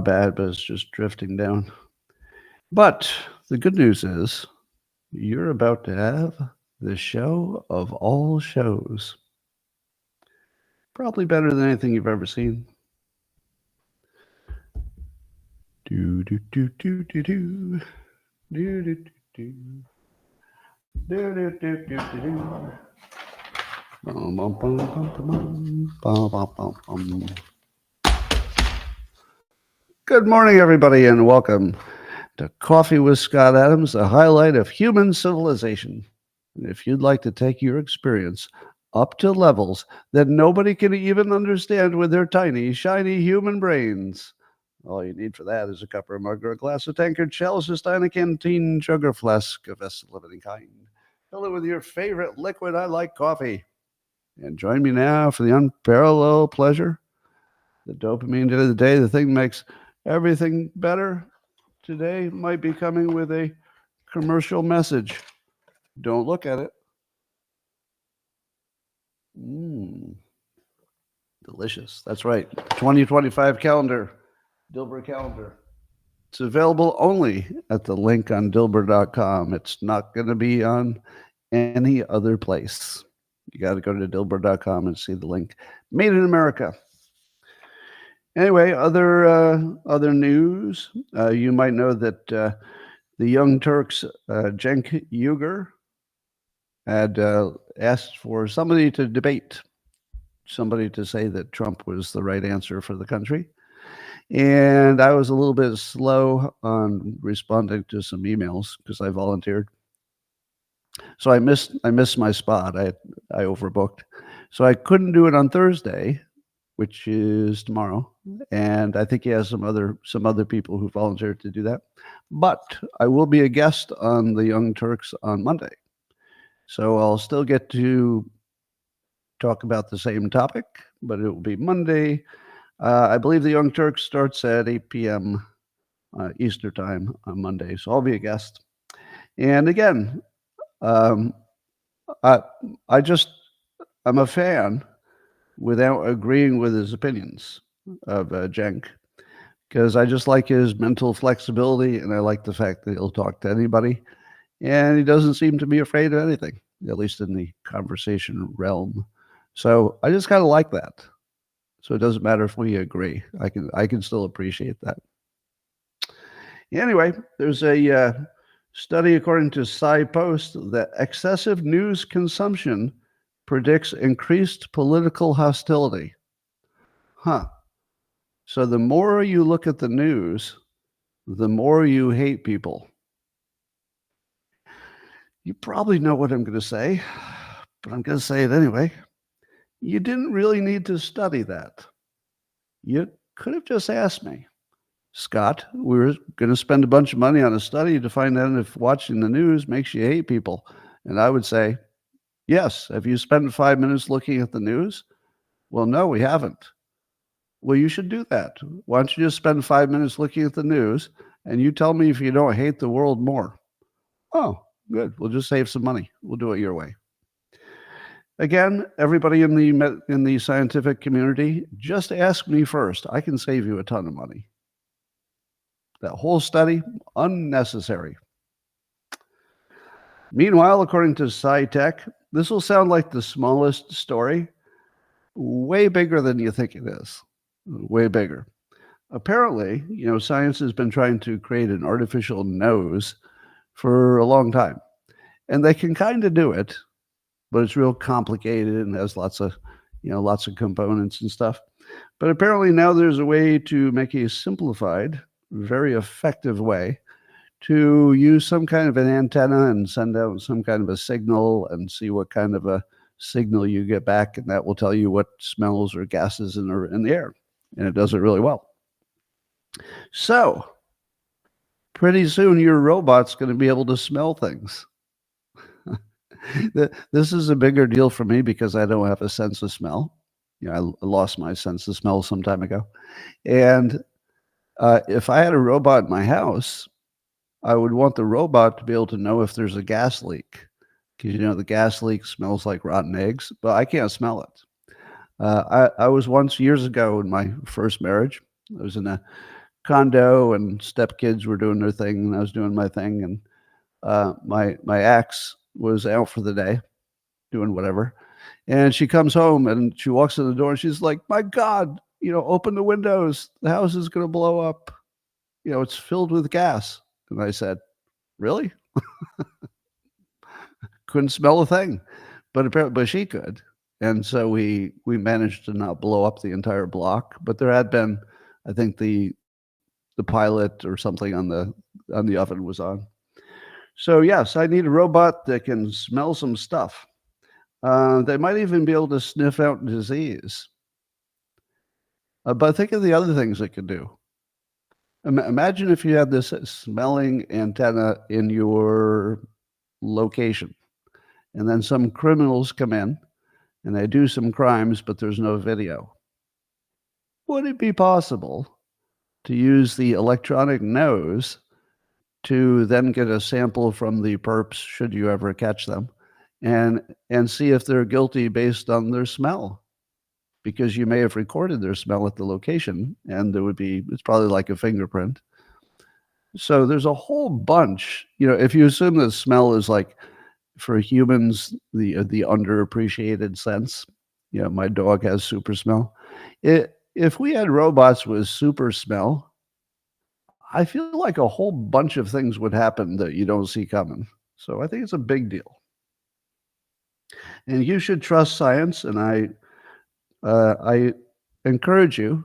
bad, but it's just drifting down. But the good news is you're about to have the show of all shows. Probably better than anything you've ever seen. Do do do do do do do do do do do do do do. Bum, bum, bum, bum, bum, bum, bum, bum, bum. Good morning, everybody, and welcome to Coffee with Scott Adams, a highlight of human civilization. And if you'd like to take your experience up to levels that nobody can even understand with their tiny, shiny human brains, all you need for that is a cup or a mug or a glass, a tankard, chalice, a stein, a canteen, jug or flask, a vessel of any kind. Fill it with your favorite liquid. I like coffee. And join me now for the unparalleled pleasure, the dopamine of the day, the thing that makes everything better. Today might be coming with a commercial message. Don't look at it. Delicious. That's right. 2025 calendar, Dilbert calendar. It's available only at the link on Dilbert.com. It's not going to be on any other place. You got to go to Dilbert.com and see the link. Made in America. Anyway, other news. You might know that the Young Turks, Cenk Uygur, had asked for somebody to debate, somebody to say that Trump was the right answer for the country. And I was a little bit slow on responding to some emails because I volunteered. So I missed my spot. I overbooked. So I couldn't do it on Thursday, which is tomorrow. And I think he has some other people who volunteered to do that. But I will be a guest on the Young Turks on Monday. So I'll still get to talk about the same topic, but it will be Monday. I believe the Young Turks starts at 8 p.m. Easter time on Monday. So I'll be a guest. And again, I'm a fan without agreeing with his opinions of Cenk, because I just like his mental flexibility, and I like the fact that he'll talk to anybody, and he doesn't seem to be afraid of anything, at least in the conversation realm. So I just kind of like that. So it doesn't matter if we agree. I can still appreciate that. Anyway, there's a study according to SciPost that excessive news consumption predicts increased political hostility. So the more you look at the news, the more you hate people. You probably know what I'm going to say, but I'm going to say it anyway. You didn't really need to study that. You could have just asked me, Scott, we're going to spend a bunch of money on a study to find out if watching the news makes you hate people. And I would say, yes. Have you spent 5 minutes looking at the news? Well, no, we haven't. Well, you should do that. Why don't you just spend 5 minutes looking at the news and you tell me if you don't hate the world more? Oh, good. We'll just save some money. We'll do it your way. Again, everybody in the scientific community, just ask me first. I can save you a ton of money. That whole study, unnecessary. Meanwhile, according to SciTech, this will sound like the smallest story, way bigger than you think it is. Way bigger. Apparently, science has been trying to create an artificial nose for a long time. And they can kind of do it, but it's real complicated and has lots of components and stuff. But apparently now there's a way to make a simplified, very effective way to use some kind of an antenna and send out some kind of a signal and see what kind of a signal you get back, and that will tell you what smells or gases in the air, and it does it really well. So pretty soon your robot's going to be able to smell things. This is a bigger deal for me because I don't have a sense of smell. I lost my sense of smell some time ago. And if I had a robot in my house, I would want the robot to be able to know if there's a gas leak. Because, the gas leak smells like rotten eggs, but I can't smell it. I was once, years ago in my first marriage, I was in a condo, and stepkids were doing their thing, and I was doing my thing, and my ex was out for the day doing whatever, and she comes home and she walks in the door and she's like, "My God, open the windows. The house is going to blow up. It's filled with gas." And I said, "Really?" Couldn't smell a thing, but apparently, but she could, and so we managed to not blow up the entire block. But there had been, I think the pilot or something on the oven was on. So yes, I need a robot that can smell some stuff. They might even be able to sniff out disease. But think of the other things it could do. Imagine if you had this smelling antenna in your location, and then some criminals come in and they do some crimes, but there's no video. Would it be possible to use the electronic nose to then get a sample from the perps, should you ever catch them, and see if they're guilty based on their smell? Because you may have recorded their smell at the location, and it's probably like a fingerprint. So there's a whole bunch. If you assume that smell is like, for humans, the underappreciated sense. My dog has super smell. If we had robots with super smell, I feel like a whole bunch of things would happen that you don't see coming. So I think it's a big deal. And you should trust science, and I encourage you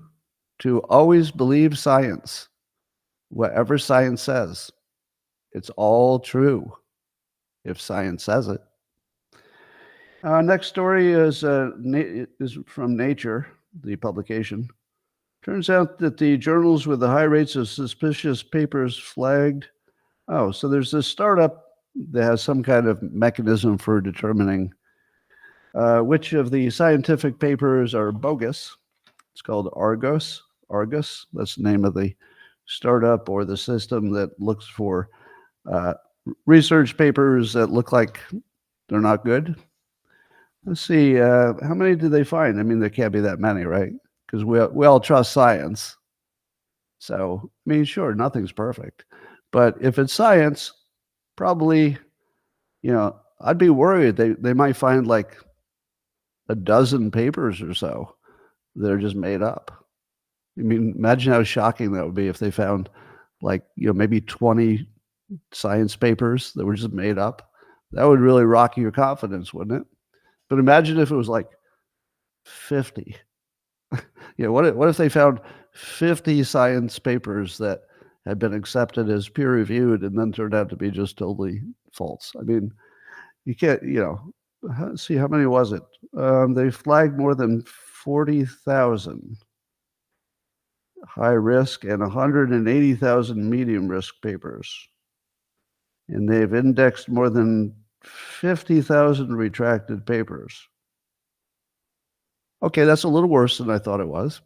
to always believe science. Whatever science says, it's all true if science says it. Next story is from Nature, the publication. Turns out that the journals with the high rates of suspicious papers flagged. Oh, so there's this startup that has some kind of mechanism for determining which of the scientific papers are bogus. It's called Argus. Argus, that's the name of the startup or the system that looks for research papers that look like they're not good. Let's see, how many did they find? I mean, there can't be that many, right? Because we all trust science. So, I mean, sure, nothing's perfect. But if it's science, probably, I'd be worried they might find like a dozen papers or so that are just made up. I mean, imagine how shocking that would be if they found like, maybe 20 science papers that were just made up. That would really rock your confidence, wouldn't it? But imagine if it was like 50. What if they found 50 science papers that had been accepted as peer reviewed and then turned out to be just totally false? I mean, you can't, let's see, how many was it? They flagged more than 40,000 high risk and 180,000 medium risk papers. And they've indexed more than 50,000 retracted papers. Okay, that's a little worse than I thought it was.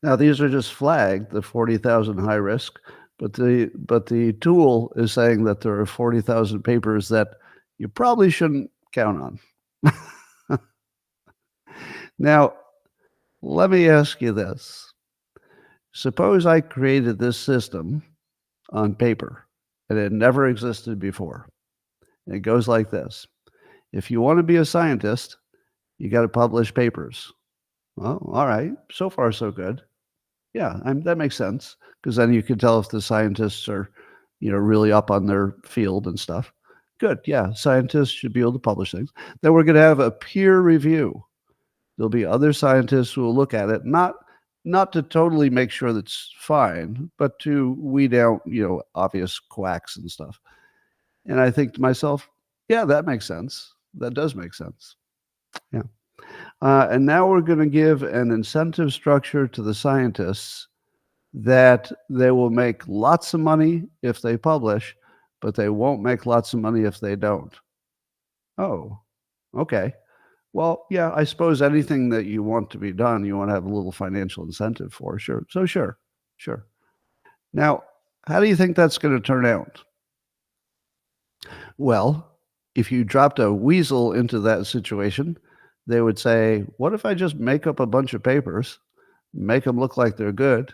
Now, these are just flagged, the 40,000 high risk, but the tool is saying that there are 40,000 papers that you probably shouldn't count on. Now, let me ask you this. Suppose I created this system on paper and it never existed before. And it goes like this. If you want to be a scientist, you got to publish papers. Well, all right. So far, so good. Yeah, that makes sense, because then you can tell if the scientists are, really up on their field and stuff. Good. Yeah, scientists should be able to publish things. Then we're going to have a peer review. There'll be other scientists who will look at it, not to totally make sure that's fine, but to weed out, obvious quacks and stuff. And I think to myself, yeah, that makes sense. That does make sense. Yeah. And now we're going to give an incentive structure to the scientists that they will make lots of money if they publish, but they won't make lots of money if they don't. Oh, okay. Well, yeah, I suppose anything that you want to be done, you want to have a little financial incentive for, sure. So sure. Now, how do you think that's going to turn out? Well, if you dropped a weasel into that situation, they would say, what if I just make up a bunch of papers, make them look like they're good,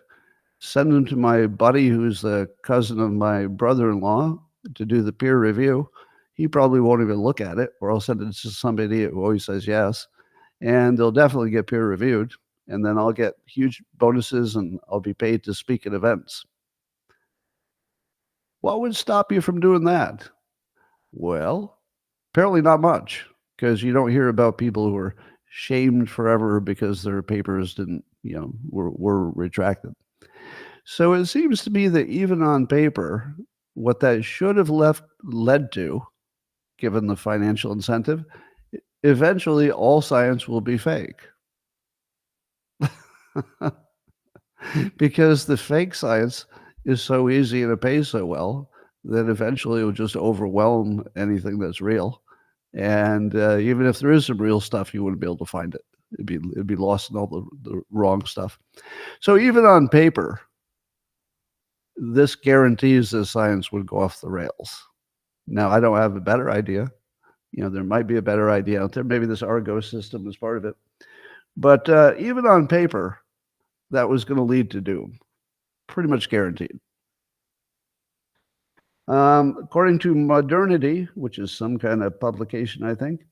send them to my buddy who's the cousin of my brother-in-law to do the peer review. He probably won't even look at it, or I'll send it to somebody who always says yes, and they'll definitely get peer reviewed. And then I'll get huge bonuses and I'll be paid to speak at events. What would stop you from doing that? Well, apparently not much, because you don't hear about people who are shamed forever because their papers didn't, were retracted. So it seems to me that even on paper, what that should have led to, given the financial incentive, eventually all science will be fake. Because the fake science is so easy and it pays so well that eventually it will just overwhelm anything that's real. And even if there is some real stuff, you wouldn't be able to find it. It'd be lost in all the wrong stuff. So even on paper, this guarantees that science would go off the rails. Now, I don't have a better idea. There might be a better idea out there. Maybe this Argo system is part of it. But even on paper, that was going to lead to doom. Pretty much guaranteed. According to Modernity, which is some kind of publication, I think,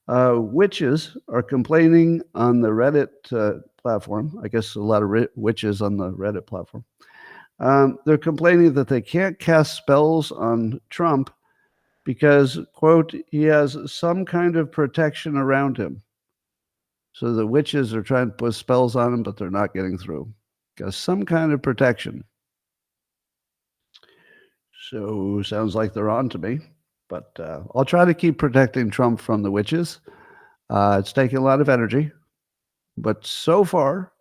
witches are complaining on the Reddit platform. I guess a lot of witches on the Reddit platform. They're complaining that they can't cast spells on Trump because, quote, he has some kind of protection around him. So the witches are trying to put spells on him, but they're not getting through. Got some kind of protection. So sounds like they're on to me. But I'll try to keep protecting Trump from the witches. It's taking a lot of energy. But so far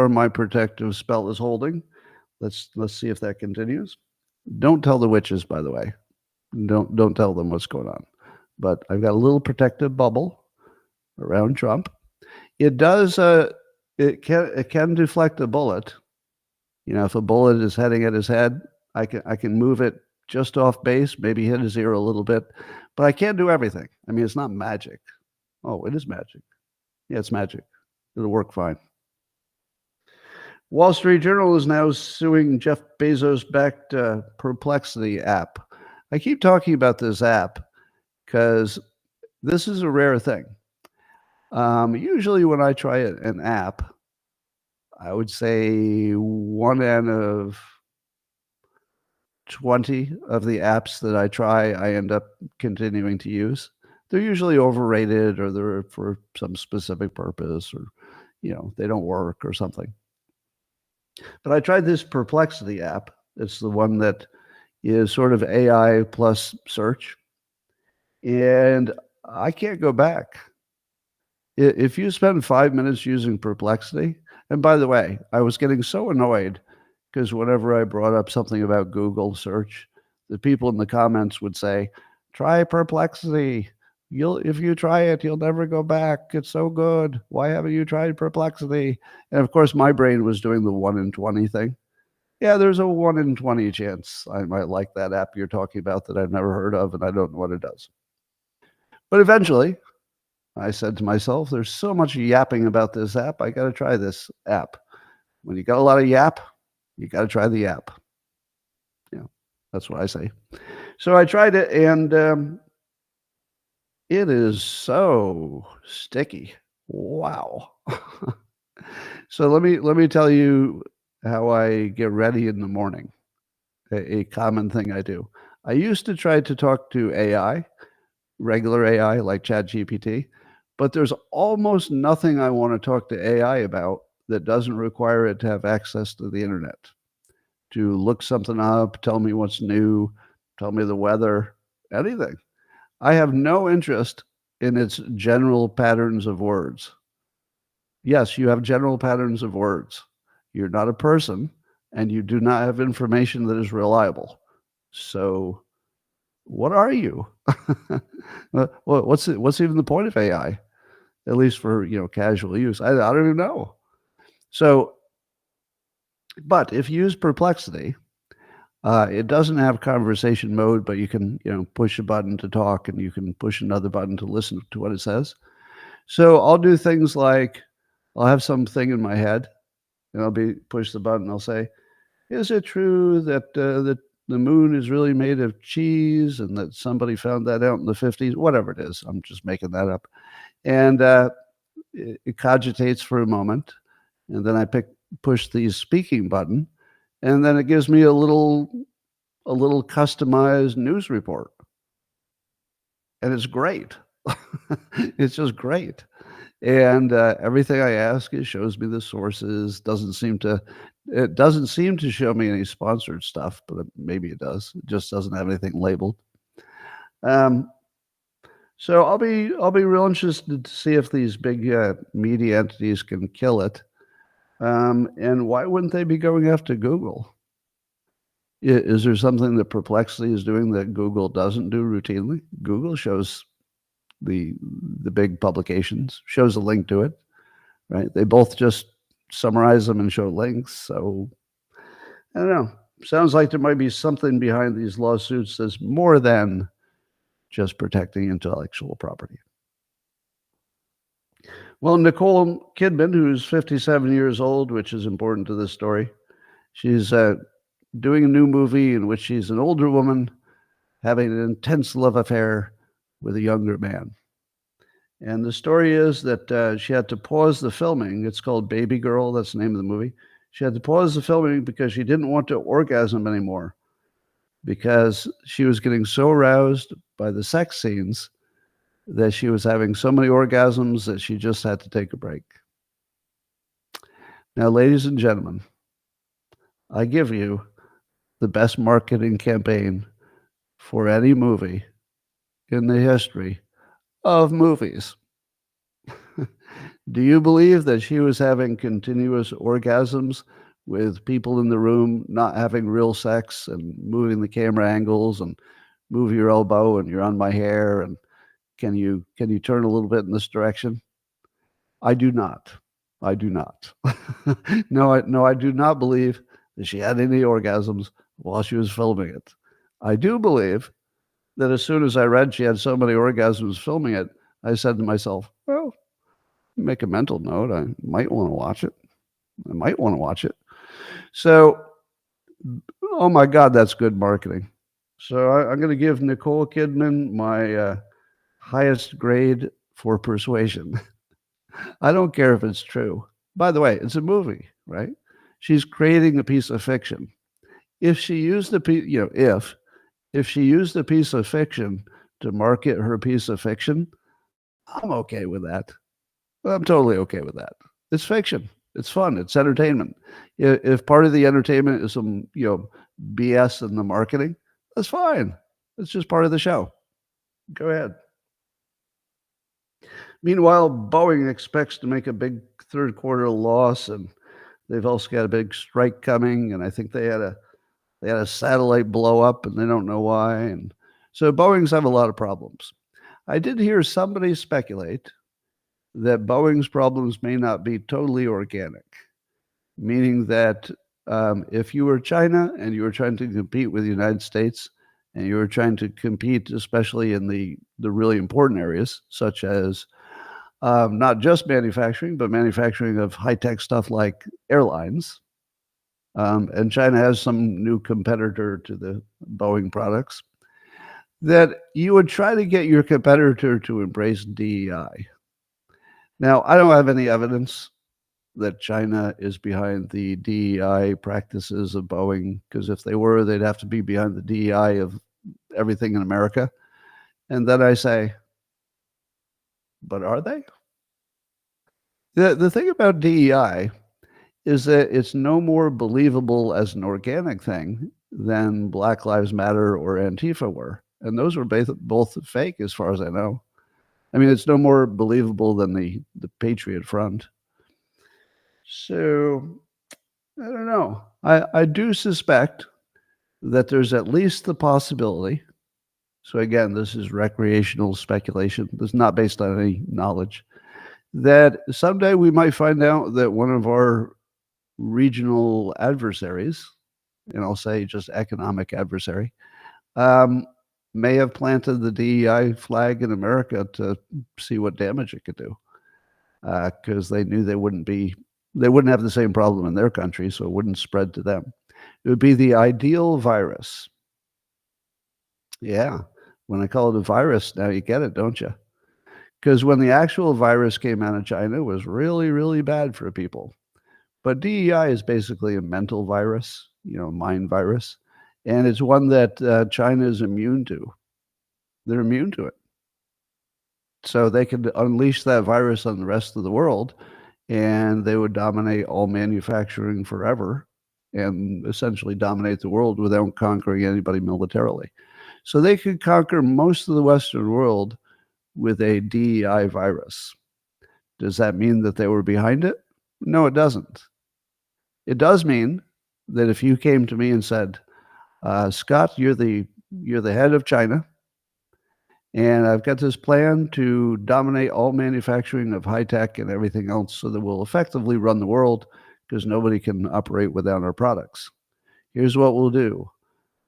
my protective spell is holding. Let's see if that continues. Don't tell the witches, by the way. Don't tell them what's going on. But I've got a little protective bubble around Trump. It does. It can deflect a bullet. If a bullet is heading at his head, I can move it just off base, maybe hit his ear a little bit, but I can't do everything. I mean, it's not magic. Oh, it is magic. Yeah, it's magic. It'll work fine. Wall Street Journal is now suing Jeff Bezos-backed Perplexity app. I keep talking about this app because this is a rare thing. Usually when I try an app, I would say 1 out of 20 of the apps that I try, I end up continuing to use. They're usually overrated, or they're for some specific purpose, or, they don't work or something. But I tried this Perplexity app. It's the one that is sort of AI plus search. And I can't go back. If you spend 5 minutes using Perplexity, and by the way, I was getting so annoyed because whenever I brought up something about Google search, the people in the comments would say, try Perplexity. If you try it, you'll never go back. It's so good. Why haven't you tried Perplexity? And of course, my brain was doing the 1 in 20 thing. Yeah, there's a 1 in 20 chance I might like that app you're talking about that I've never heard of, and I don't know what it does. But eventually, I said to myself, there's so much yapping about this app. I got to try this app. When you got a lot of yap, you got to try the app. Yeah, that's what I say. So I tried it, and it is so sticky. Wow. So let me tell you how I get ready in the morning. A common thing I do. I used to try to talk to AI, regular AI like ChatGPT, but there's almost nothing I want to talk to AI about that doesn't require it to have access to the internet, to look something up, tell me what's new, tell me the weather, anything. I have no interest in its general patterns of words. Yes, you have general patterns of words. You're not a person, and you do not have information that is reliable. So what are you? What's even the point of AI? At least for, casual use. I don't even know. So, but if you use Perplexity, it doesn't have conversation mode, but you can, push a button to talk, and you can push another button to listen to what it says. So I'll do things like I'll have something in my head, and I'll push the button. I'll say, "Is it true that the moon is really made of cheese, and that somebody found that out in the 50s?" Whatever it is, I'm just making that up. And it cogitates for a moment, and then I push the speaking button, and then it gives me a little customized news report, and it's great. It's just great. And everything I ask, it shows me the sources. It doesn't seem to show me any sponsored stuff, but maybe it does. It just doesn't have anything labeled. Um, so I'll be real interested to see if these big media entities can kill it. And why wouldn't they be going after Google? Is there something that Perplexity is doing that Google doesn't do routinely? Google shows the big publications, shows a link to it, right? They both just summarize them and show links. So I don't know. Sounds like there might be something behind these lawsuits that's more than just protecting intellectual property. Well, Nicole Kidman, who's 57 years old, which is important to this story, she's doing a new movie in which she's an older woman having an intense love affair with a younger man. And the story is that she had to pause the filming. It's called Baby Girl. That's the name of the movie. She had to pause the filming because she didn't want to orgasm anymore, because she was getting so aroused by the sex scenes that she was having so many orgasms that she just had to take a break. Now, ladies and gentlemen, I give you the best marketing campaign for any movie in the history of movies. Do you believe that she was having continuous orgasms with people in the room not having real sex and moving the camera angles and move your elbow and you're on my hair and can you turn a little bit in this direction? I do not. I do not. No, I do not believe that she had any orgasms while she was filming it. I do believe that as soon as I read she had so many orgasms filming it, I said to myself, well, make a mental note. I might want to watch it. So, oh my God, that's good marketing. So I'm going to give Nicole Kidman my highest grade for persuasion. I don't care if it's true. By the way, it's a movie, right? She's creating a piece of fiction. If she used if she used a piece of fiction to market her piece of fiction, I'm okay with that. I'm totally okay with that. It's fiction. It's fun. It's entertainment. If part of the entertainment is some, BS in the marketing, that's fine. It's just part of the show. Go ahead. Meanwhile, Boeing expects to make a big third quarter loss, and they've also got a big strike coming. And I think they had a satellite blow up, and they don't know why. And so Boeing's have a lot of problems. I did hear somebody speculate that Boeing's problems may not be totally organic, meaning that if you were China and you were trying to compete with the United States, and you were trying to compete, especially in the really important areas, such as not just manufacturing, but manufacturing of high-tech stuff like airlines. And China has some new competitor to the Boeing products, that you would try to get your competitor to embrace DEI. Now, I don't have any evidence that China is behind the DEI practices of Boeing, because if they were, they'd have to be behind the DEI of everything in America. And then I say, but are they? The thing about DEI is that it's no more believable as an organic thing than Black Lives Matter or Antifa were. And those were both fake as far as I know. I mean, it's no more believable than the Patriot Front. So I don't know. I do suspect that there's at least the possibility. So again, this is recreational speculation. This is not based on any knowledge. That someday we might find out that one of our regional adversaries, and I'll say just economic adversary, may have planted the DEI flag in America to see what damage it could do, because they knew they wouldn't be They wouldn't have the same problem in their country, so it wouldn't spread to them. It would be the ideal virus. Yeah. When I call it a virus, now you get it, don't you? Because when the actual virus came out of China, it was really, really bad for people. But DEI is basically a mental virus, mind virus. And it's one that China is immune to. They're immune to it. So they could unleash that virus on the rest of the world, and they would dominate all manufacturing forever and essentially dominate the world without conquering anybody militarily. So they could conquer most of the Western world with a DEI virus. Does that mean that they were behind it? No, it doesn't. It does mean that if you came to me and said, Scott, you're the head of China, and I've got this plan to dominate all manufacturing of high tech and everything else so that we'll effectively run the world because nobody can operate without our products. Here's what we'll do.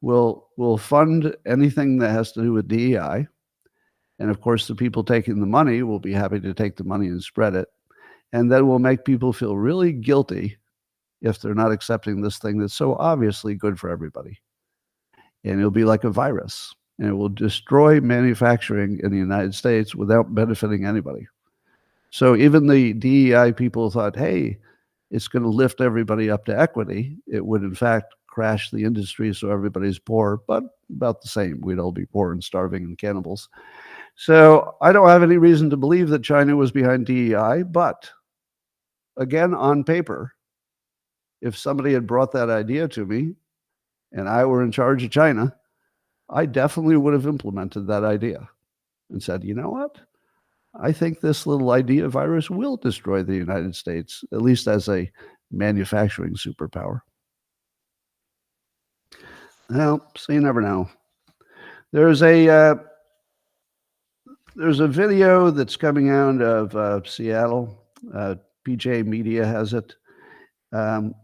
We'll fund anything that has to do with DEI. And of course, the people taking the money will be happy to take the money and spread it. And then we'll make people feel really guilty if they're not accepting this thing that's so obviously good for everybody. And it'll be like a virus, and it will destroy manufacturing in the United States without benefiting anybody. So even the DEI people thought, hey, it's going to lift everybody up to equity. It would, in fact, crash the industry so everybody's poor, but about the same. We'd all be poor and starving and cannibals. So I don't have any reason to believe that China was behind DEI, but again, on paper, if somebody had brought that idea to me and I were in charge of China, I definitely would have implemented that idea and said, you know what? I think this little idea virus will destroy the United States, at least as a manufacturing superpower. Well, so you never know. There's a video that's coming out of Seattle. PJ Media has it. And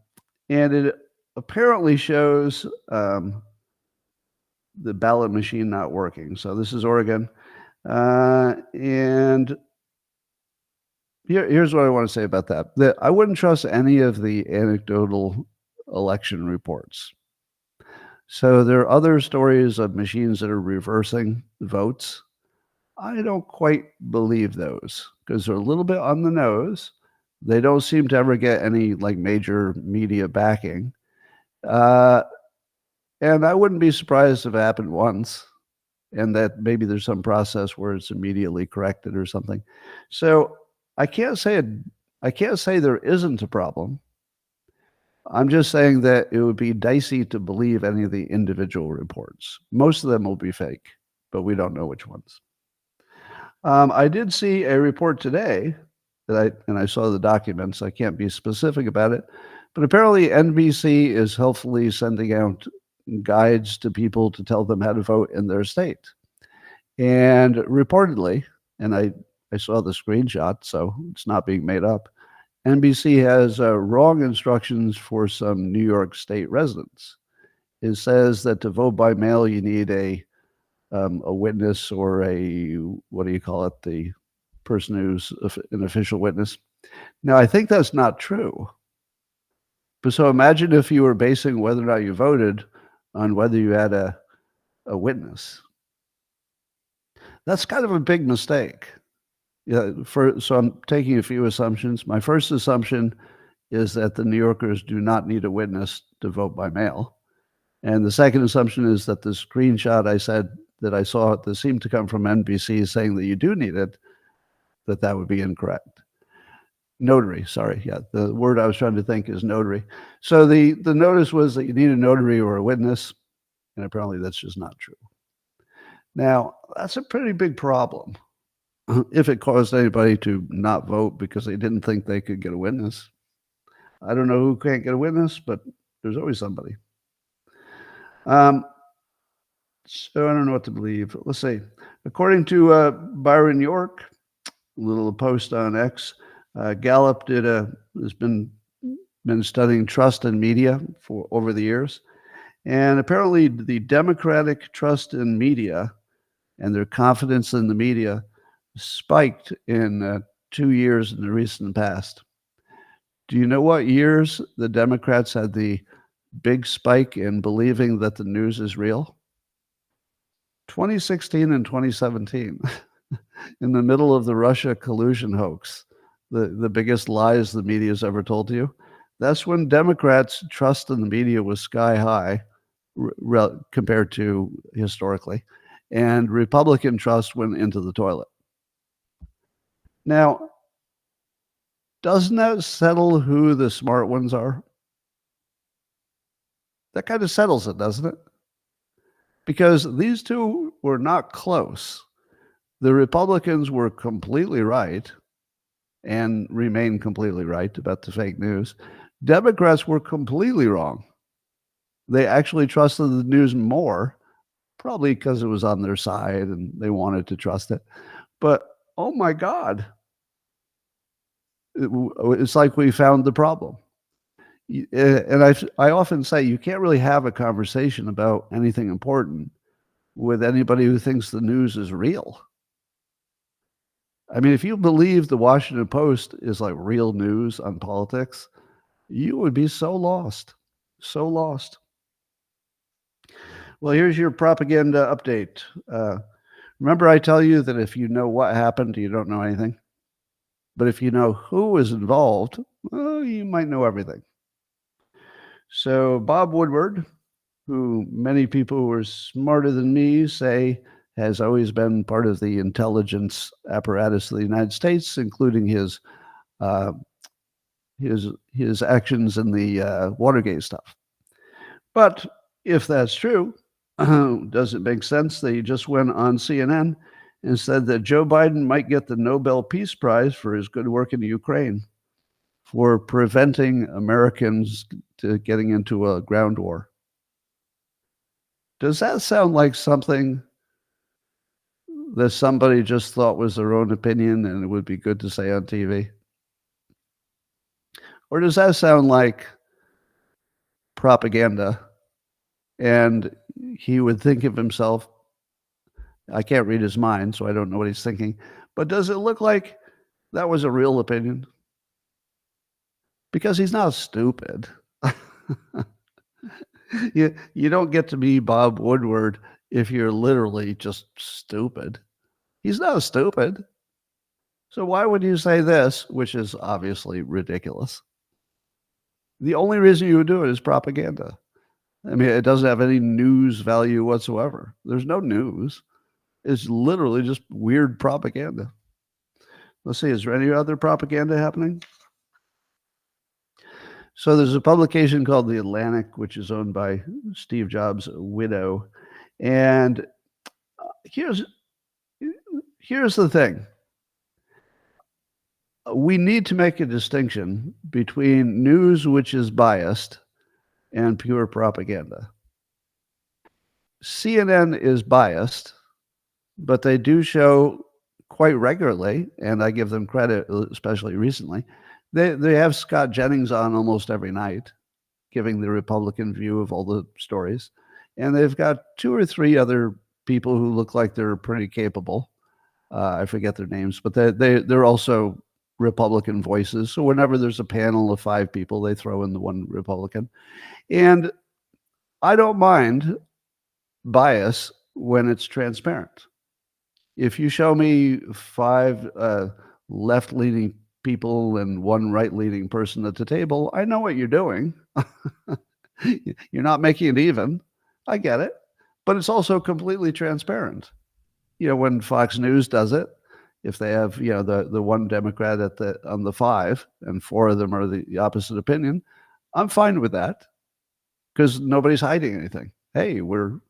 it apparently shows the ballot machine not working. So this is Oregon. And here's what I want to say about that. I wouldn't trust any of the anecdotal election reports. So there are other stories of machines that are reversing votes. I don't quite believe those because they're a little bit on the nose. They don't seem to ever get any major media backing. And I wouldn't be surprised if it happened once and that maybe there's some process where it's immediately corrected or something. So I can't say there isn't a problem. I'm just saying that it would be dicey to believe any of the individual reports. Most of them will be fake, but we don't know which ones. I did see a report today and I saw the documents. I can't be specific about it, but apparently NBC is helpfully sending out guides to people to tell them how to vote in their state. And reportedly, and I saw the screenshot, so it's not being made up, NBC has wrong instructions for some New York State residents. It says that to vote by mail, you need a witness or what do you call it? The person who's an official witness. Now, I think that's not true. But so imagine if you were basing whether or not you voted on whether you had a witness. That's kind of a big mistake. Yeah, so I'm taking a few assumptions. My first assumption is that the New Yorkers do not need a witness to vote by mail. And the second assumption is that the screenshot I said that I saw that seemed to come from NBC saying that you do need it, that would be incorrect. Notary, sorry. Yeah, the word I was trying to think is notary. So the notice was that you need a notary or a witness, and apparently that's just not true. Now, that's a pretty big problem if it caused anybody to not vote because they didn't think they could get a witness. I don't know who can't get a witness, but there's always somebody. So I don't know what to believe. Let's see. According to Byron York, a little post on X, Gallup has been studying trust in media for over the years. And apparently the Democratic trust in media and their confidence in the media spiked in 2 years in the recent past. Do you know what years the Democrats had the big spike in believing that the news is real? 2016 and 2017, in the middle of the Russia collusion hoax, the biggest lies the media's ever told you. That's when Democrats' trust in the media was sky high compared to historically, and Republican trust went into the toilet. Now, doesn't that settle who the smart ones are? That kind of settles it, doesn't it? Because these two were not close. The Republicans were completely right and remain completely right about the fake news. Democrats were completely wrong. They actually trusted the news more, probably because it was on their side and they wanted to trust it. But oh my God, it's like we found the problem. And I often say you can't really have a conversation about anything important with anybody who thinks the news is real. I mean, if you believe the Washington Post is like real news on politics, you would be so lost. So lost. Well, here's your propaganda update. Remember, I tell you that if you know what happened, you don't know anything. But if you know who is involved, well, you might know everything. So Bob Woodward, who many people who are smarter than me say has always been part of the intelligence apparatus of the United States, including his actions in the Watergate stuff. But if that's true, does it make sense that he just went on CNN and said that Joe Biden might get the Nobel Peace Prize for his good work in Ukraine for preventing Americans to getting into a ground war? Does that sound like something that somebody just thought was their own opinion and it would be good to say on TV? Or does that sound like propaganda and he would think of himself, I can't read his mind, so I don't know what he's thinking, but does it look like that was a real opinion? Because he's not stupid. You don't get to be Bob Woodward if you're literally just stupid. He's not stupid. So why would you say this, which is obviously ridiculous? The only reason you would do it is propaganda. I mean, it doesn't have any news value whatsoever. There's no news. It's literally just weird propaganda. Let's see, is there any other propaganda happening? So there's a publication called The Atlantic, which is owned by Steve Jobs' widow. And here's the thing. We need to make a distinction between news which is biased and pure propaganda. CNN is biased, but they do show quite regularly, and I give them credit, especially recently. They have Scott Jennings on almost every night, giving the Republican view of all the stories. And they've got 2 or 3 other people who look like they're pretty capable. I forget their names, but they're also Republican voices. So whenever there's a panel of 5 people, they throw in the one Republican. And I don't mind bias when it's transparent. If you show me 5 left-leaning people and 1 right-leaning person at the table, I know what you're doing. You're not making it even. I get it. But it's also completely transparent. When Fox News does it, if they have, the one Democrat on the 5 and 4 of them are the opposite opinion, I'm fine with that because nobody's hiding anything. Hey, we're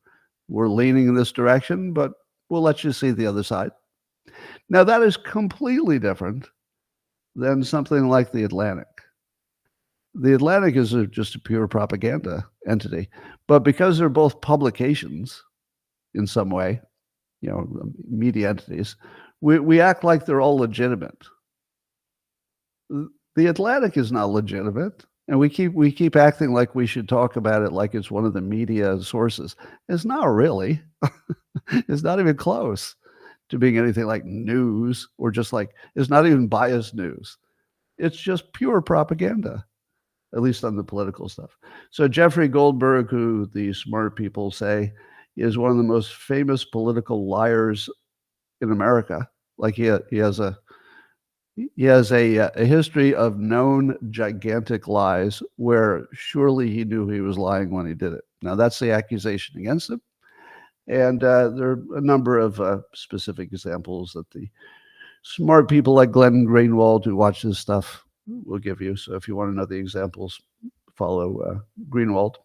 leaning in this direction, but we'll let you see the other side. Now, that is completely different than something like The Atlantic. The Atlantic is just a pure propaganda entity. But because they're both publications in some way, media entities, we act like they're all legitimate. The Atlantic is not legitimate. And we keep acting like we should talk about it like it's one of the media sources. It's not really. It's not even close to being anything like news or just like, it's not even biased news. It's just pure propaganda, at least on the political stuff. So Jeffrey Goldberg, who the smart people say is one of the most famous political liars in America, like he has a history of known gigantic lies where surely he knew he was lying when he did it. Now, that's the accusation against him. And there are a number of specific examples that the smart people like Glenn Greenwald, who watch this stuff, will give you. So if you want to know the examples, follow Greenwald.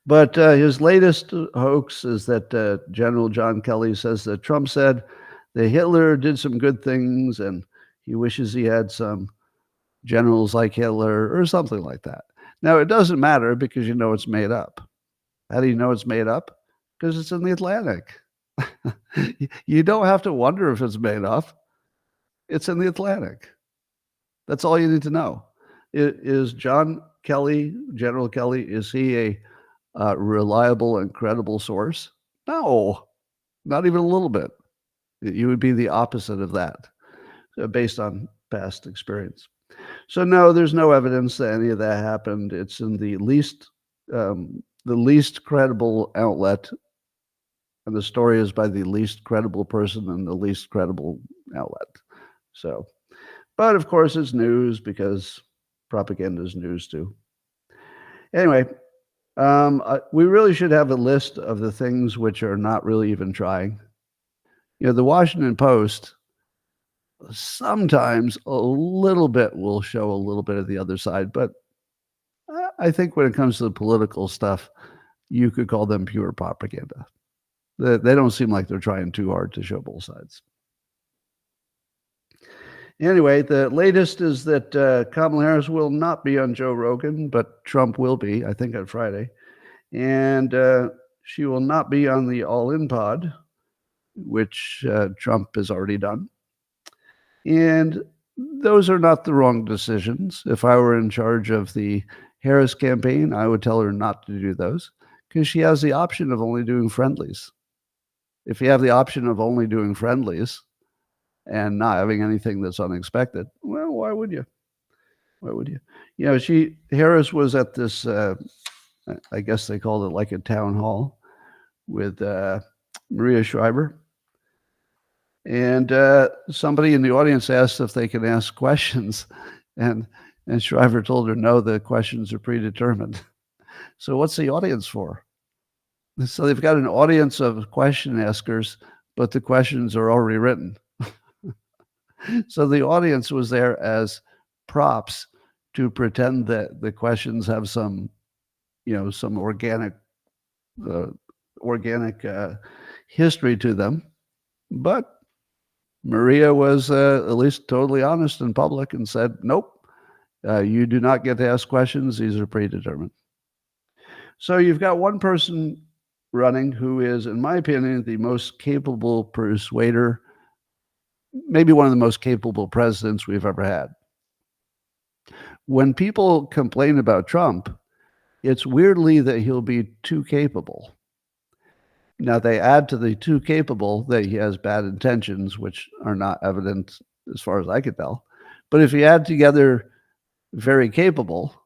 But his latest hoax is that General John Kelly says that Trump said that Hitler did some good things and he wishes he had some generals like Hitler or something like that. Now, it doesn't matter because you know it's made up. How do you know it's made up? Because it's in the Atlantic. You don't have to wonder if it's made up. It's in the Atlantic. That's all you need to know. Is John Kelly, General Kelly, is he a reliable and credible source? No, not even a little bit. You would be the opposite of that, based on past experience. So no, there's no evidence that any of that happened. It's in the least credible outlet, and the story is by the least credible person and the least credible outlet. So, but of course it's news because propaganda is news too. Anyway, we really should have a list of the things which are not really even trying. You know, the Washington Post sometimes a little bit will show a little bit of the other side, but I think when it comes to the political stuff, you could call them pure propaganda. They don't seem like they're trying too hard to show both sides. Anyway, the latest is that Kamala Harris will not be on Joe Rogan, but Trump will be, I think, on Friday. And she will not be on the All In Pod, which Trump has already done. And those are not the wrong decisions. If I were in charge of the Harris campaign, I would tell her not to do those because she has the option of only doing friendlies. If you have the option of only doing friendlies and not having anything that's unexpected, well, why would you? Why would you? You know, Harris was at this, I guess they called it like a town hall with Maria Shriver. And somebody in the audience asked if they can ask questions. And Shriver told her, no, the questions are predetermined. So what's the audience for? So they've got an audience of question askers, but the questions are already written. So the audience was there as props to pretend that the questions have some, some organic history to them. But Maria was at least totally honest in public and said, nope, you do not get to ask questions. These are predetermined. So you've got one person running who is, in my opinion, the most capable persuader, maybe one of the most capable presidents we've ever had. When people complain about Trump, it's weirdly that he'll be too capable. Now, they add to the too capable that he has bad intentions, which are not evident as far as I could tell. But if you add together very capable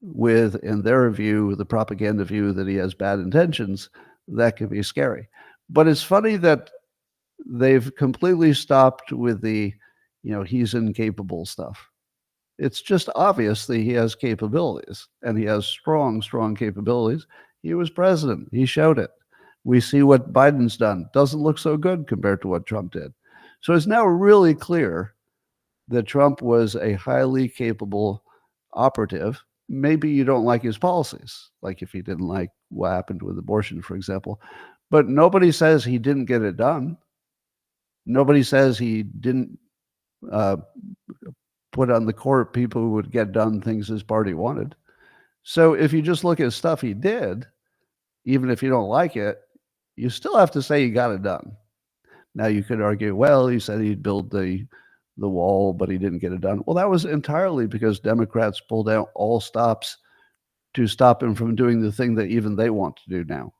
with, in their view, the propaganda view that he has bad intentions, that can be scary. But it's funny that they've completely stopped with the, he's incapable stuff. It's just obvious that he has capabilities, and he has strong, strong capabilities. He was president. He showed it. We see what Biden's done. Doesn't look so good compared to what Trump did. So it's now really clear that Trump was a highly capable operative. Maybe you don't like his policies, like if you didn't like what happened with abortion, for example. But nobody says he didn't get it done. Nobody says he didn't put on the court people who would get done things his party wanted. So if you just look at stuff he did, even if you don't like it, you still have to say he got it done. Now you could argue, well, he said he'd build the wall, but he didn't get it done. Well, that was entirely because Democrats pulled out all stops to stop him from doing the thing that even they want to do now.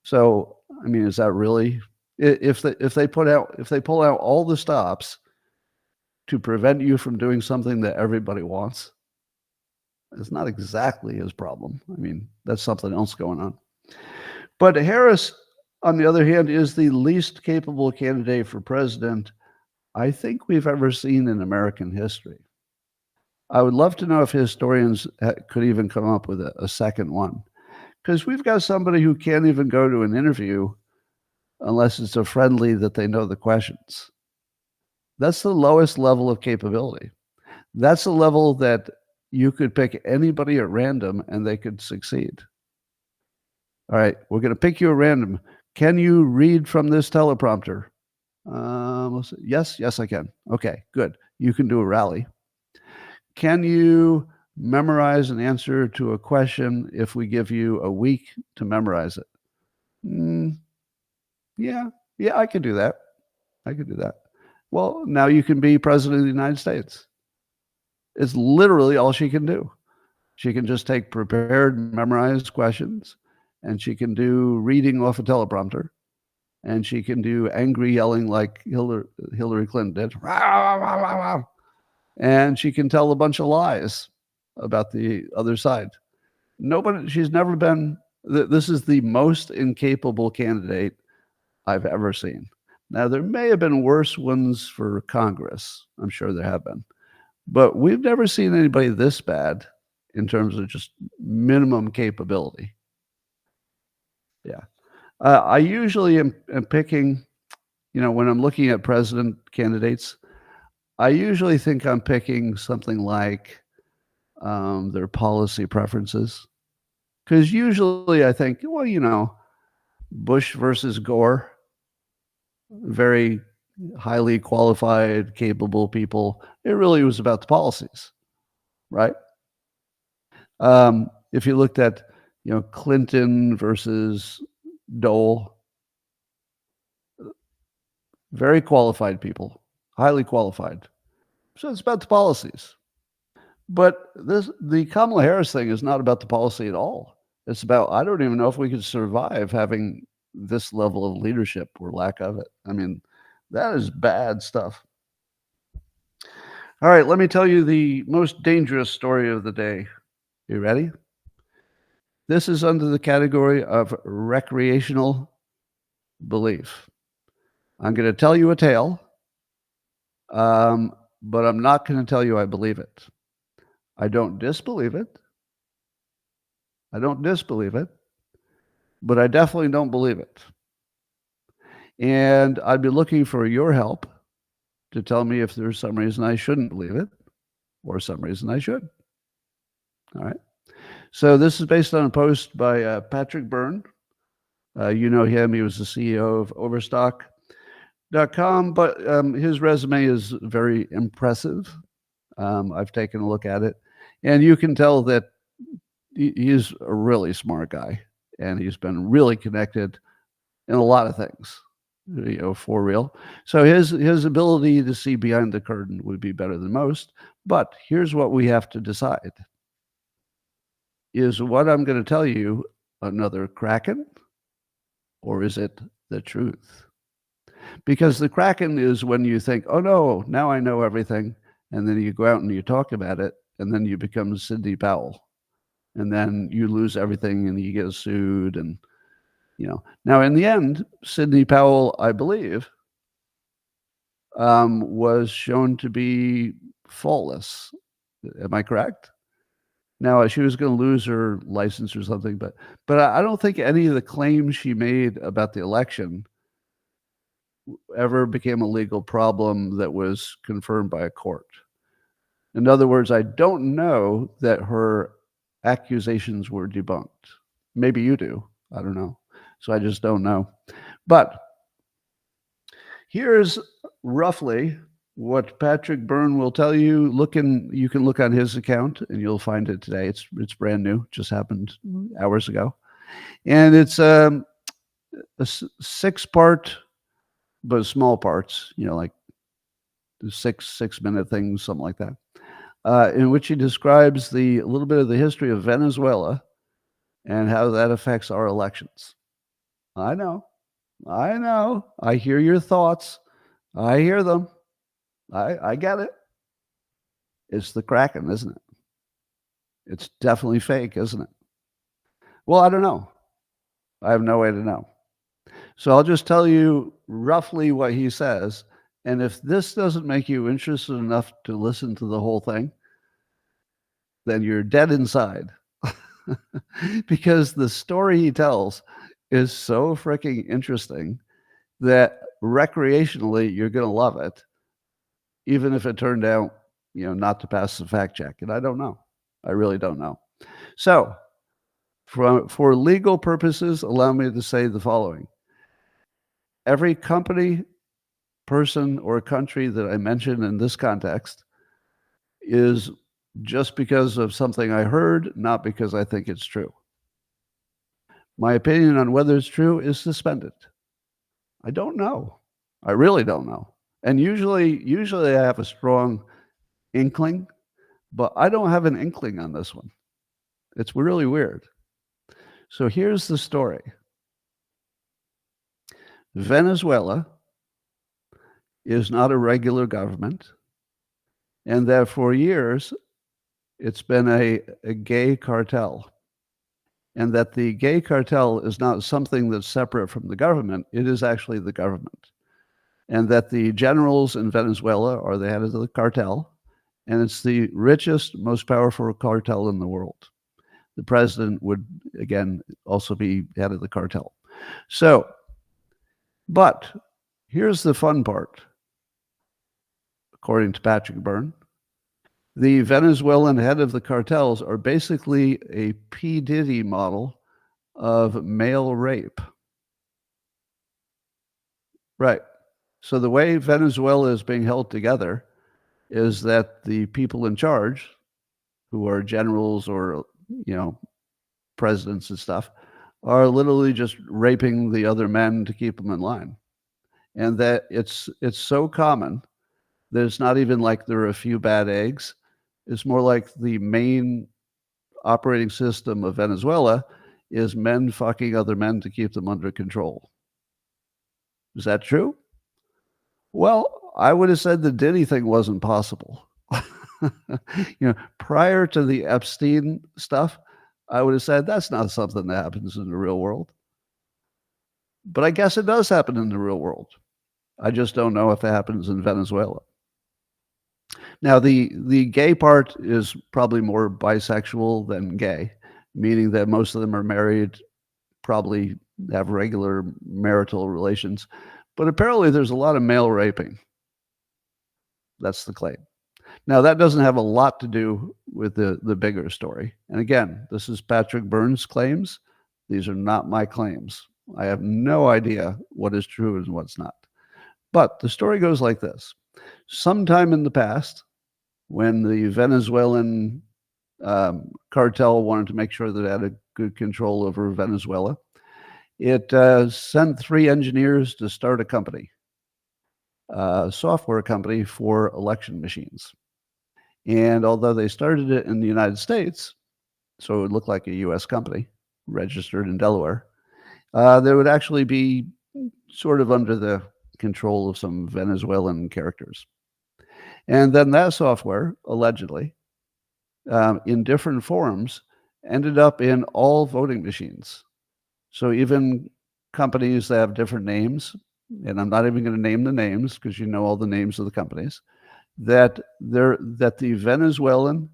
So, I mean, is that really, if they pull out all the stops to prevent you from doing something that everybody wants. It's not exactly his problem. I mean, that's something else going on. But Harris, on the other hand, is the least capable candidate for president I think we've ever seen in American history. I would love to know if historians could even come up with a second one, because we've got somebody who can't even go to an interview unless it's a friendly that they know the questions. That's the lowest level of capability. That's the level that you could pick anybody at random and they could succeed. All right, we're going to pick you at random. Can you read from this teleprompter? Yes, I can. Okay, good. You can do a rally. Can you memorize an answer to a question if we give you a week to memorize it? Yeah, I could do that. I could do that. Well, now you can be president of the United States. It's literally all she can do. She can just take prepared, memorized questions, and she can do reading off a teleprompter, and she can do angry yelling like Hillary Clinton did. And she can tell a bunch of lies about the other side. She's never been, this is the most incapable candidate I've ever seen. Now, there may have been worse ones for Congress. I'm sure there have been. But we've never seen anybody this bad in terms of just minimum capability. Yeah. I usually am picking, when I'm looking at president candidates, I usually think I'm picking something like their policy preferences. Because usually I think, well, Bush versus Gore, very highly qualified, capable people. It really was about the policies, right? If you looked at, Clinton versus Dole, very qualified people, highly qualified. So it's about the policies. But the Kamala Harris thing is not about the policy at all. It's about, I don't even know if we could survive having this level of leadership or lack of it. I mean, that is bad stuff. All right, let me tell you the most dangerous story of the day. You ready? This is under the category of recreational belief. I'm going to tell you a tale, but I'm not going to tell you I believe it. I don't disbelieve it. But I definitely don't believe it. And I'd be looking for your help to tell me if there's some reason I shouldn't believe it or some reason I should. All right. So this is based on a post by Patrick Byrne. You know him. He was the CEO of Overstock.com, but his resume is very impressive. I've taken a look at it, and you can tell that he's a really smart guy, and he's been really connected in a lot of things, for real. So his ability to see behind the curtain would be better than most. But here's what we have to decide. Is what I'm going to tell you another Kraken, or is it the truth? Because the Kraken is when you think, oh no, now I know everything, and then you go out and you talk about it, and then you become Sidney Powell, and then you lose everything and you get sued. And now in the end, Sidney Powell, I believe, was shown to be faultless. Am I correct? Now, she was going to lose her license or something, but I don't think any of the claims she made about the election ever became a legal problem that was confirmed by a court. In other words, I don't know that her accusations were debunked. Maybe you do. I don't know. So I just don't know. But here's roughly what Patrick Byrne will tell you. You can look on his account and you'll find it today. It's brand new. Just happened hours ago. And it's a 6-part, but small parts, like 6-minute things, something like that, in which he describes a little bit of the history of Venezuela and how that affects our elections. I know. I hear your thoughts. I hear them. I get it. It's the Kraken, isn't it? It's definitely fake, isn't it? Well, I don't know. I have no way to know. So I'll just tell you roughly what he says. And if this doesn't make you interested enough to listen to the whole thing, then you're dead inside. Because the story he tells is so freaking interesting that recreationally you're going to love it, even if it turned out, not to pass the fact check. And I don't know. I really don't know. So, for legal purposes, allow me to say the following. Every company, person, or country that I mention in this context is just because of something I heard, not because I think it's true. My opinion on whether it's true is suspended. I don't know. I really don't know. And usually I have a strong inkling, but I don't have an inkling on this one. It's really weird. So here's the story. Venezuela is not a regular government, and that for years it's been a gay cartel, and that the gay cartel is not something that's separate from the government. It is actually the government, and that the generals in Venezuela are the head of the cartel, and it's the richest, most powerful cartel in the world. The president would, again, also be head of the cartel. So, but here's the fun part. According to Patrick Byrne, the Venezuelan head of the cartels are basically a P. Diddy model of male rape. Right. So the way Venezuela is being held together is that the people in charge, who are generals or, presidents and stuff, are literally just raping the other men to keep them in line. And that it's so common that it's not even like there are a few bad eggs. It's more like the main operating system of Venezuela is men fucking other men to keep them under control. Is that true? Well, I would have said the Diddy thing wasn't possible. Prior to the Epstein stuff, I would have said that's not something that happens in the real world. But I guess it does happen in the real world. I just don't know if it happens in Venezuela. Now, the gay part is probably more bisexual than gay, meaning that most of them are married, probably have regular marital relations. But apparently there's a lot of male raping. That's the claim. Now, that doesn't have a lot to do with the bigger story. And again, this is Patrick Byrne's claims. These are not my claims. I have no idea what is true and what's not. But the story goes like this. Sometime in the past, when the Venezuelan cartel wanted to make sure that it had a good control over Venezuela, it sent 3 engineers to start a company, a software company for election machines. And although they started it in the United States, so it would look like a U.S. company registered in Delaware, they would actually be sort of under the control of some Venezuelan characters. And then that software, allegedly, in different forms, ended up in all voting machines. So even companies that have different names, and I'm not even going to name the names because you know all the names of the companies, that the Venezuelan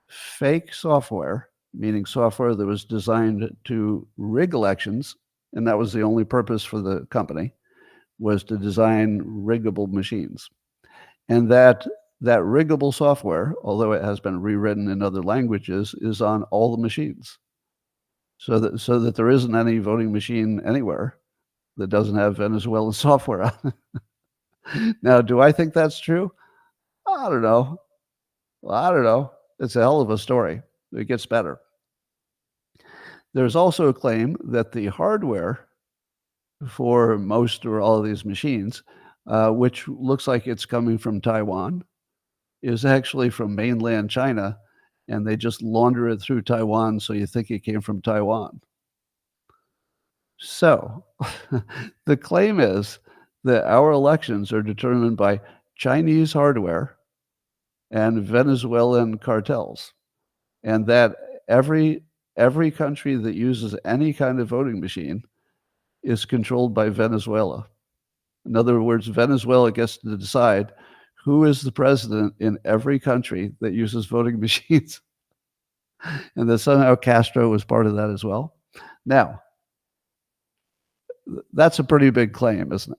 fake software, meaning software that was designed to rig elections, and that was the only purpose for the company, was to design riggable machines. And that riggable software, although it has been rewritten in other languages, is on all the machines. So that there isn't any voting machine anywhere that doesn't have Venezuelan software on it. Now, do I think that's true? I don't know. Well, I don't know. It's a hell of a story. It gets better. There's also a claim that the hardware for most or all of these machines, which looks like it's coming from Taiwan, is actually from mainland China, and they just launder it through Taiwan, so you think it came from Taiwan. So the claim is that our elections are determined by Chinese hardware and Venezuelan cartels, and that every country that uses any kind of voting machine is controlled by Venezuela. In other words, Venezuela gets to decide who is the president in every country that uses voting machines, and that somehow Castro was part of that as well. Now, that's a pretty big claim, isn't it?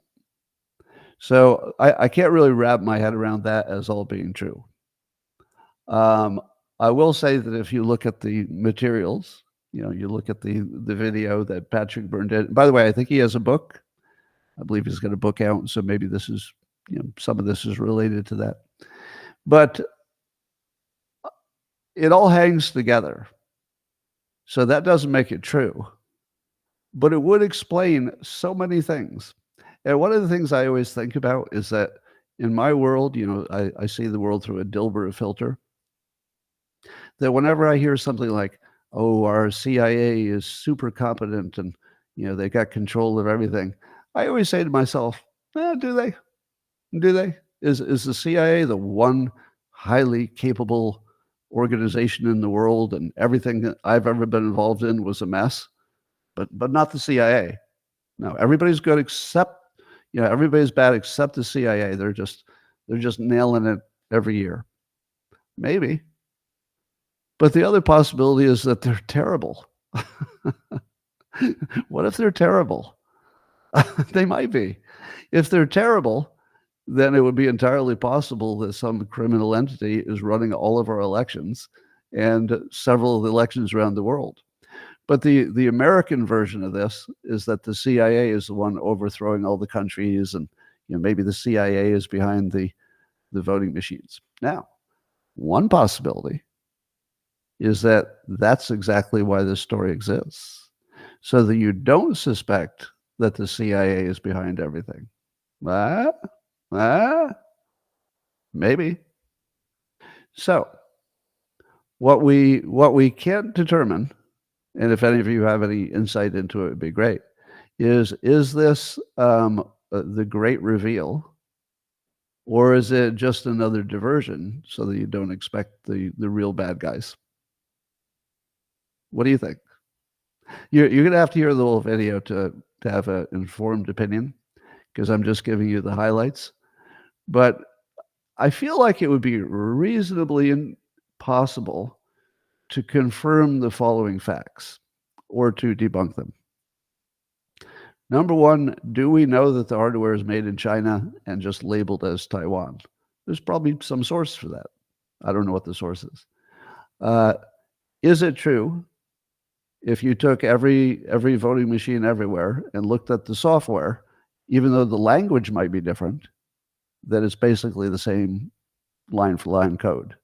So I can't really wrap my head around that as all being true. I will say that if you look at the materials, you look at the video that Patrick Byrne did. By the way, I think he has a book. I believe he's got a book out, so maybe this is, some of this is related to that. But it all hangs together. So that doesn't make it true. But it would explain so many things. And one of the things I always think about is that in my world, I see the world through a Dilbert filter. That whenever I hear something like, oh, our CIA is super competent and, they got control of everything, I always say to myself, do they? Do they? Is the CIA the one highly capable organization in the world, and everything that I've ever been involved in was a mess? But not the CIA. No, everybody's good except, everybody's bad except the CIA. They're just nailing it every year. Maybe. But the other possibility is that they're terrible. What if they're terrible? They might be. If they're terrible, then it would be entirely possible that some criminal entity is running all of our elections and several of the elections around the world. But the American version of this is that the CIA is the one overthrowing all the countries, and maybe the CIA is behind the voting machines. Now, one possibility is that that's exactly why this story exists, so that you don't suspect that the CIA is behind everything. Maybe. So what we can't determine, and if any of you have any insight into it, it'd be great, is this the great reveal, or is it just another diversion so that you don't expect the real bad guys? What do you think? You're going to have to hear the whole video to have an informed opinion, because I'm just giving you the highlights. But I feel like it would be reasonably impossible to confirm the following facts or to debunk them. Number one, do we know that the hardware is made in China and just labeled as Taiwan? There's probably some source for that. I don't know what the source is. Is it true, if you took every voting machine everywhere and looked at the software, even though the language might be different, that it's basically the same line for line code,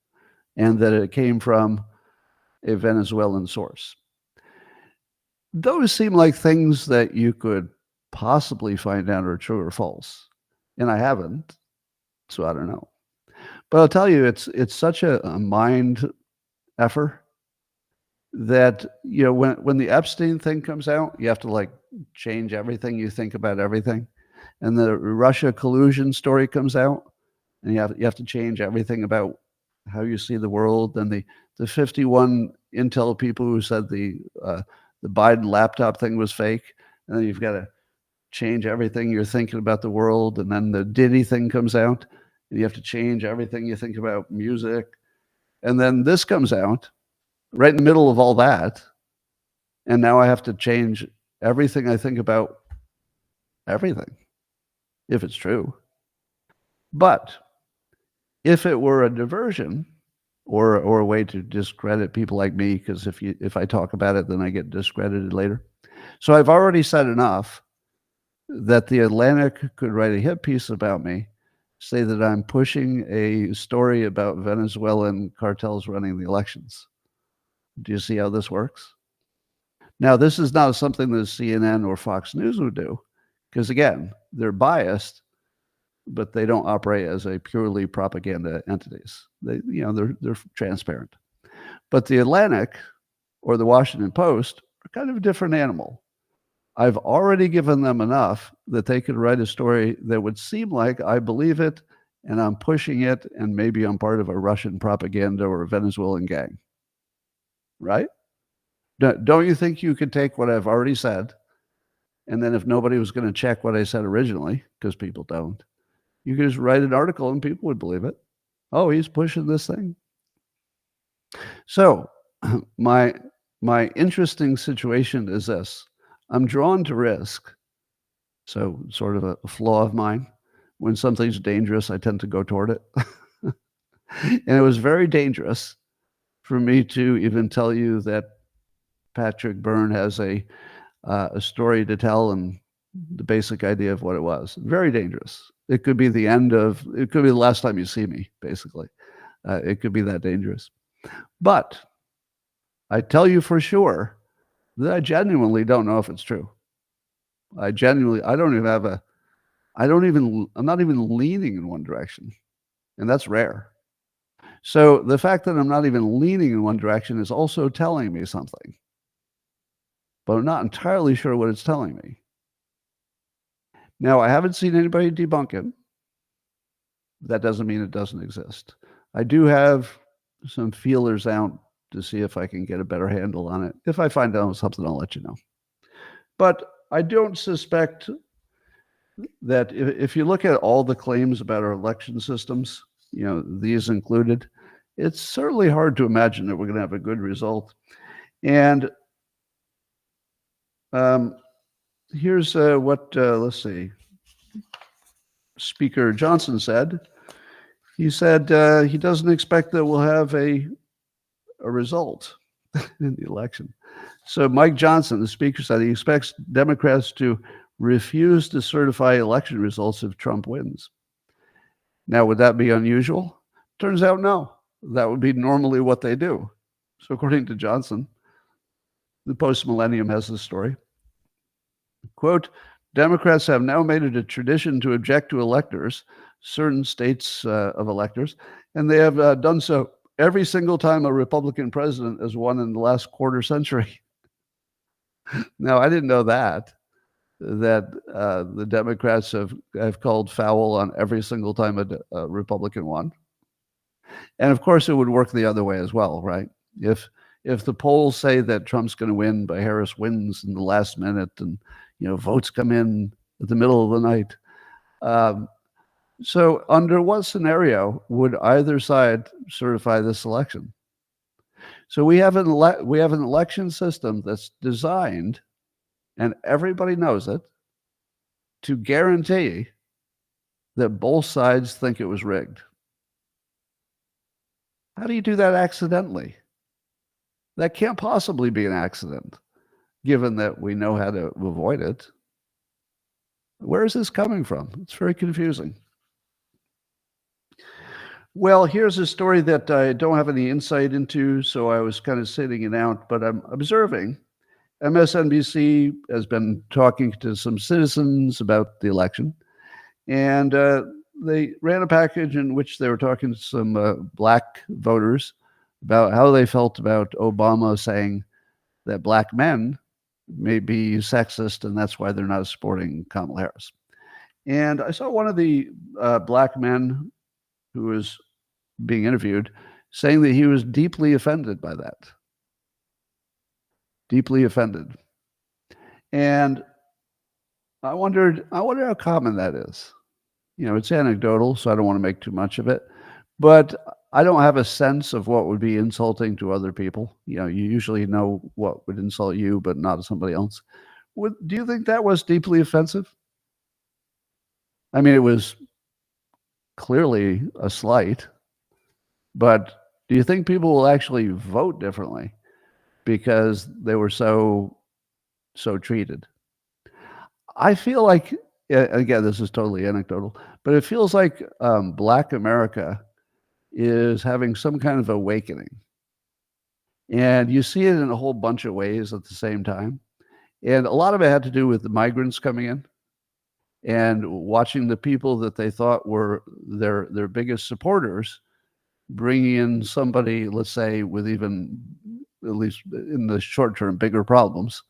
and that it came from a Venezuelan source? Those seem like things that you could possibly find out are true or false. And I haven't, so I don't know. But I'll tell you, it's such a mind effort that, when the Epstein thing comes out, you have to change everything you think about everything. And the Russia collusion story comes out, and you have to change everything about how you see the world. And the 51 Intel people who said the Biden laptop thing was fake, and then you've got to change everything you're thinking about the world. And then the Diddy thing comes out, and you have to change everything you think about music. And then this comes out right in the middle of all that, and now I have to change everything I think about everything, if it's true. But if it were a diversion or a way to discredit people like me, because if I talk about it, then I get discredited later. So I've already said enough that the Atlantic could write a hit piece about me, say that I'm pushing a story about Venezuelan cartels running the elections. Do you see how this works? Now, this is not something that CNN or Fox News would do, because again, they're biased, but they don't operate as a purely propaganda entities. They're transparent. But the Atlantic or the Washington Post are kind of a different animal. I've already given them enough that they could write a story that would seem like I believe it and I'm pushing it, and maybe I'm part of a Russian propaganda or a Venezuelan gang, right? Don't you think you could take what I've already said, and then if nobody was going to check what I said originally, because people don't, you could just write an article and people would believe it. Oh, he's pushing this thing. So my interesting situation is this. I'm drawn to risk. So sort of a flaw of mine. When something's dangerous, I tend to go toward it. And it was very dangerous for me to even tell you that Patrick Byrne has a story to tell and the basic idea of what it was. Very dangerous. It could be the end of, it could be the last time you see me, basically. It could be that dangerous. But I tell you for sure that I genuinely don't know if it's true. I don't even have I'm not even leaning in one direction. And that's rare. So the fact that I'm not even leaning in one direction is also telling me something. But I'm not entirely sure what it's telling me. Now, I haven't seen anybody debunk it. That doesn't mean it doesn't exist. I do have some feelers out to see if I can get a better handle on it. If I find out something, I'll let you know. But I don't suspect that if you look at all the claims about our election systems, these included, it's certainly hard to imagine that we're going to have a good result. And here's what, let's see, Speaker Johnson said. He said he doesn't expect that we'll have a result in the election. So Mike Johnson, the speaker, said he expects Democrats to refuse to certify election results if Trump wins. Now, would that be unusual? Turns out no. That would be normally what they do. So according to Johnson, the Post-Millennium has this story. Quote, Democrats have now made it a tradition to object to electors, certain states of electors, and they have done so every single time a Republican president has won in the last quarter century. Now, I didn't know that the Democrats have called foul on every single time a Republican won. And of course, it would work the other way as well, right? If the polls say that Trump's going to win, but Harris wins in the last minute, and votes come in at the middle of the night. So under what scenario would either side certify this election? So we have an election system that's designed, and everybody knows it, to guarantee that both sides think it was rigged. How do you do that accidentally? That can't possibly be an accident, given that we know how to avoid it. Where is this coming from? It's very confusing. Well, here's a story that I don't have any insight into, so I was kind of sitting it out, but I'm observing. MSNBC has been talking to some citizens about the election, and they ran a package in which they were talking to some black voters about how they felt about Obama saying that black men may be sexist, and that's why they're not supporting Kamala Harris. And I saw one of the black men who was being interviewed saying that he was deeply offended by that. Deeply offended. And I wonder how common that is. It's anecdotal, so I don't want to make too much of it. But I don't have a sense of what would be insulting to other people. You usually know what would insult you, but not somebody else. Do you think that was deeply offensive? I mean, it was clearly a slight, but do you think people will actually vote differently because they were so treated? I feel like, again, this is totally anecdotal, but it feels like Black America is having some kind of awakening. And you see it in a whole bunch of ways at the same time. And a lot of it had to do with the migrants coming in and watching the people that they thought were their biggest supporters bringing in somebody, let's say, with even, at least in the short term, bigger problems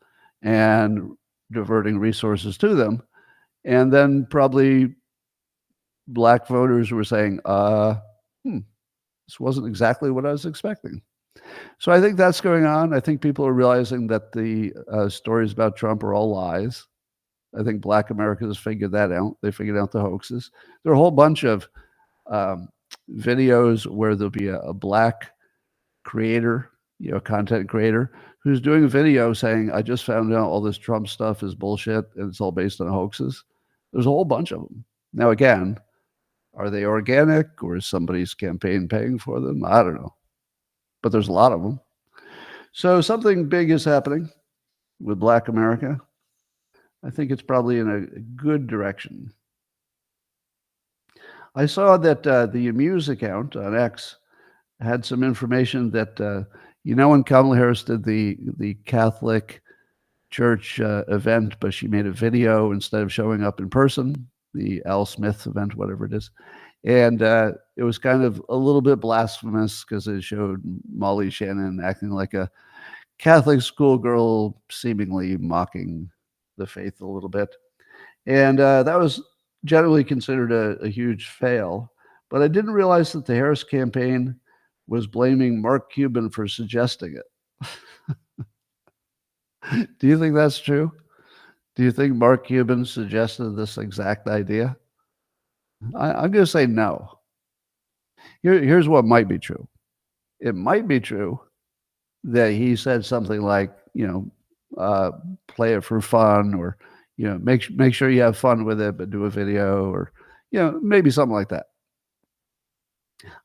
and diverting resources to them. And then probably black voters were saying, this wasn't exactly what I was expecting. So I think that's going on. I think people are realizing that the stories about Trump are all lies. I think black Americans figured that out. They figured out the hoaxes. There are a whole bunch of videos where there'll be a black creator, content creator, who's doing a video saying, I just found out all this Trump stuff is bullshit and it's all based on hoaxes. There's a whole bunch of them. Now, again, are they organic or is somebody's campaign paying for them? I don't know. But there's a lot of them. So something big is happening with Black America. I think it's probably in a good direction. I saw that the Amuse account on X had some information that, when Kamala Harris did the Catholic Church event, but she made a video instead of showing up in person, the Al Smith event, whatever it is. And it was kind of a little bit blasphemous because it showed Molly Shannon acting like a Catholic schoolgirl, seemingly mocking the faith a little bit. And that was generally considered a huge fail. But I didn't realize that the Harris campaign was blaming Mark Cuban for suggesting it. Do you think that's true? Do you think Mark Cuban suggested this exact idea? I'm going to say no. Here's what might be true. It might be true that he said something like, play it for fun, or, make sure you have fun with it, but do a video, or, maybe something like that.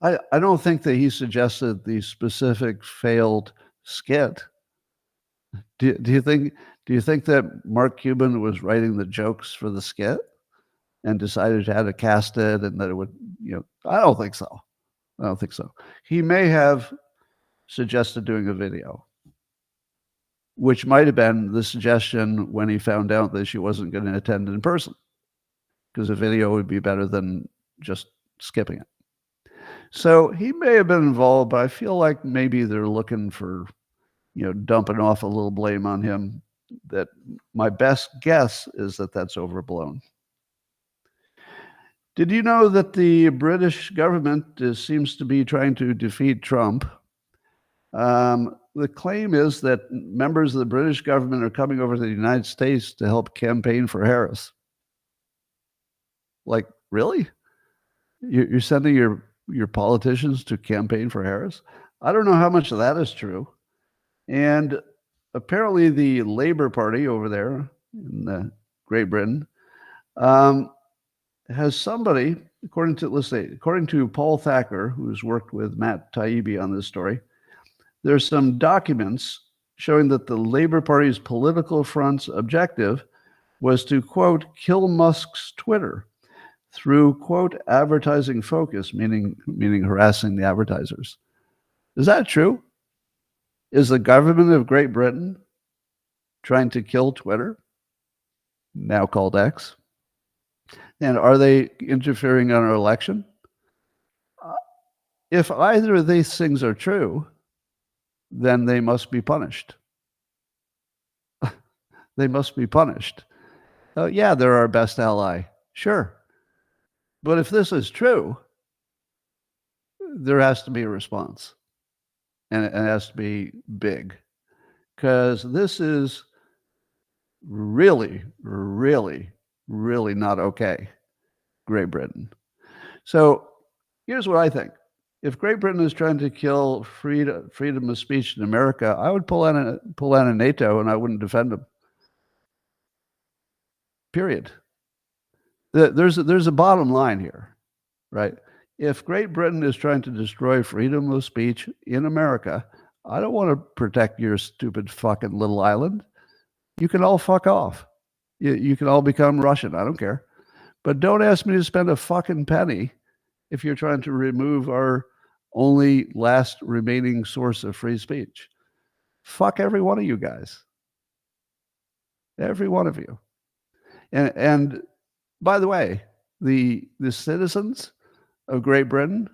I don't think that he suggested the specific failed skit. Do you think that Mark Cuban was writing the jokes for the skit and decided how to cast it and that it would, I don't think so. I don't think so. He may have suggested doing a video, which might have been the suggestion when he found out that she wasn't going to attend in person, because a video would be better than just skipping it. So he may have been involved, but I feel like maybe they're looking for, dumping off a little blame on him. That my best guess is that that's overblown. Did you know that the British government seems to be trying to defeat Trump? The claim is that members of the British government are coming over to the United States to help campaign for Harris. Like, really? You're sending your politicians to campaign for Harris? I don't know how much of that is true. And apparently the Labour Party over there in Great Britain has somebody, according to Paul Thacker, who's worked with Matt Taibbi on this story, there's some documents showing that the Labour Party's political front's objective was to, quote, kill Musk's Twitter through, quote, advertising focus, meaning harassing the advertisers. Is that true? Is the government of Great Britain trying to kill Twitter, now called X? And are they interfering in our election? If either of these things are true, then they must be punished. They must be punished. Yeah, they're our best ally. Sure. But if this is true, there has to be a response. And it has to be big. Because this is really, really, really not okay, Great Britain. So here's what I think. If Great Britain is trying to kill freedom of speech in America, I would pull out of NATO and I wouldn't defend them. Period. There's a bottom line here, right? If Great Britain is trying to destroy freedom of speech in America, I don't want to protect your stupid fucking little island. You can all fuck off. You can all become Russian. I don't care. But don't ask me to spend a fucking penny if you're trying to remove our only last remaining source of free speech. Fuck every one of you guys. Every one of you. And by the way, the citizens of Great Britain,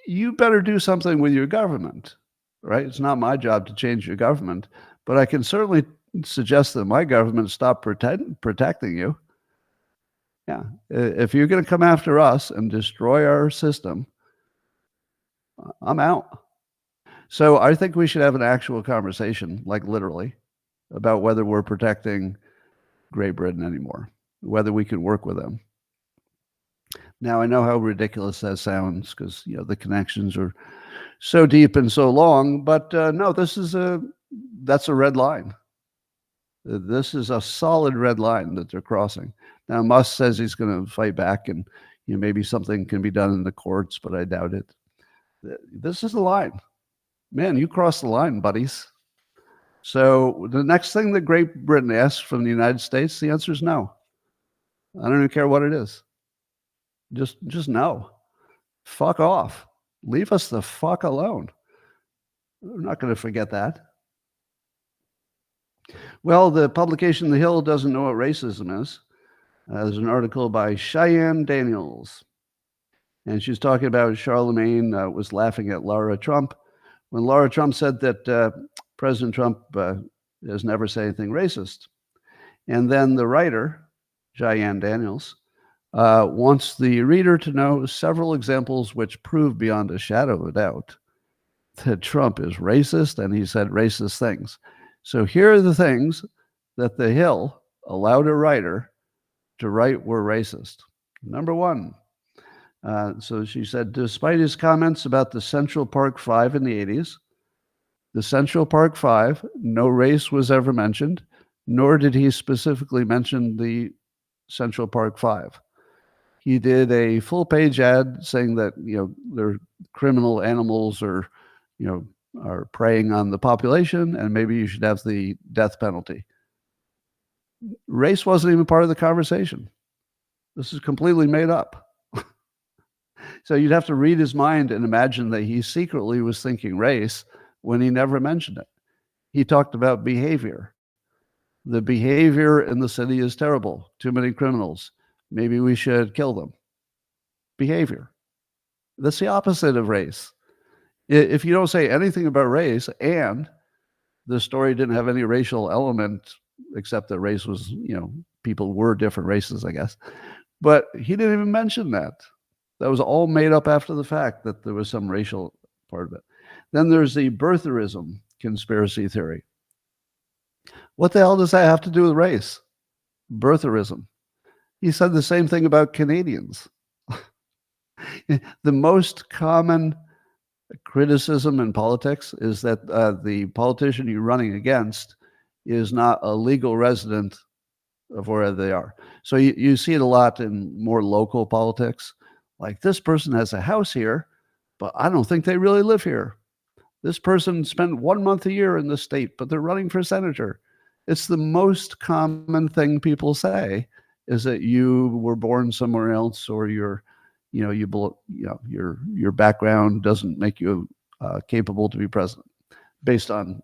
you better do something with your government, right? It's not my job to change your government, but I can certainly suggest that my government stop protecting you. Yeah. If you're going to come after us and destroy our system, I'm out. So I think we should have an actual conversation, like literally, about whether we're protecting Great Britain anymore, whether we can work with them. Now, I know how ridiculous that sounds because, the connections are so deep and so long, but no, that's a red line. This is a solid red line that they're crossing. Now, Musk says he's going to fight back and maybe something can be done in the courts, but I doubt it. This is the line. Man, you crossed the line, buddies. So the next thing that Great Britain asks from the United States, the answer is no. I don't even care what it is. Just no. Fuck off. Leave us the fuck alone. We're not going to forget that. Well, the publication The Hill doesn't know what racism is. There's an article by Cheyenne Daniels. And she's talking about Charlemagne was laughing at Laura Trump when Laura Trump said that President Trump has never said anything racist. And then the writer, Cheyenne Daniels, wants the reader to know several examples which prove beyond a shadow of a doubt that Trump is racist and he said racist things. So here are the things that The Hill allowed a writer to write were racist. Number one, so she said, despite his comments about the Central Park Five in the 80s, the Central Park Five, no race was ever mentioned, nor did he specifically mention the Central Park Five. He did a full-page ad saying that, they're criminal animals or, are preying on the population, and maybe you should have the death penalty. Race wasn't even part of the conversation. This is completely made up. So you'd have to read his mind and imagine that he secretly was thinking race when he never mentioned it. He talked about behavior. The behavior in the city is terrible. Too many criminals. Maybe we should kill them. Behavior. That's the opposite of race. If you don't say anything about race and the story didn't have any racial element, except that race was, people were different races, I guess. But he didn't even mention that. That was all made up after the fact that there was some racial part of it. Then there's the birtherism conspiracy theory. What the hell does that have to do with race? Birtherism. He said the same thing about Canadians. The most common criticism in politics is that the politician you're running against is not a legal resident of wherever they are. So you see it a lot in more local politics. Like, this person has a house here, but I don't think they really live here. This person spent 1 month a year in the state, but they're running for senator. It's the most common thing people say is that you were born somewhere else, or your background doesn't make you capable to be president based on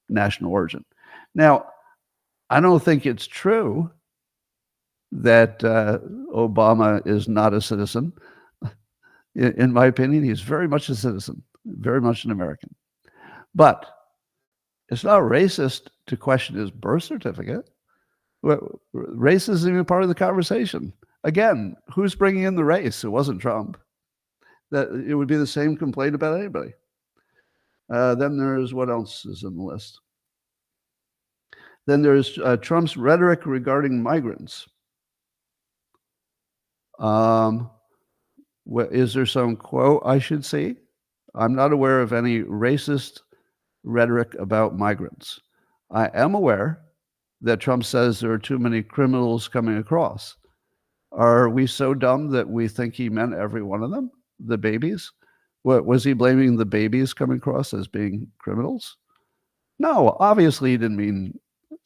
national origin. Now, I don't think it's true that Obama is not a citizen. In my opinion, he's very much a citizen, very much an American. But it's not racist to question his birth certificate. Race isn't even part of the conversation. Again, who's bringing in the race? It wasn't Trump. That it would be the same complaint about anybody. Then there's what else is in the list. Then there's Trump's rhetoric regarding migrants. Is there some quote I should see? I'm not aware of any racist rhetoric about migrants. I am aware that Trump says there are too many criminals coming across. Are we so dumb that we think he meant every one of them? The babies? What, was he blaming the babies coming across as being criminals? No, obviously he didn't mean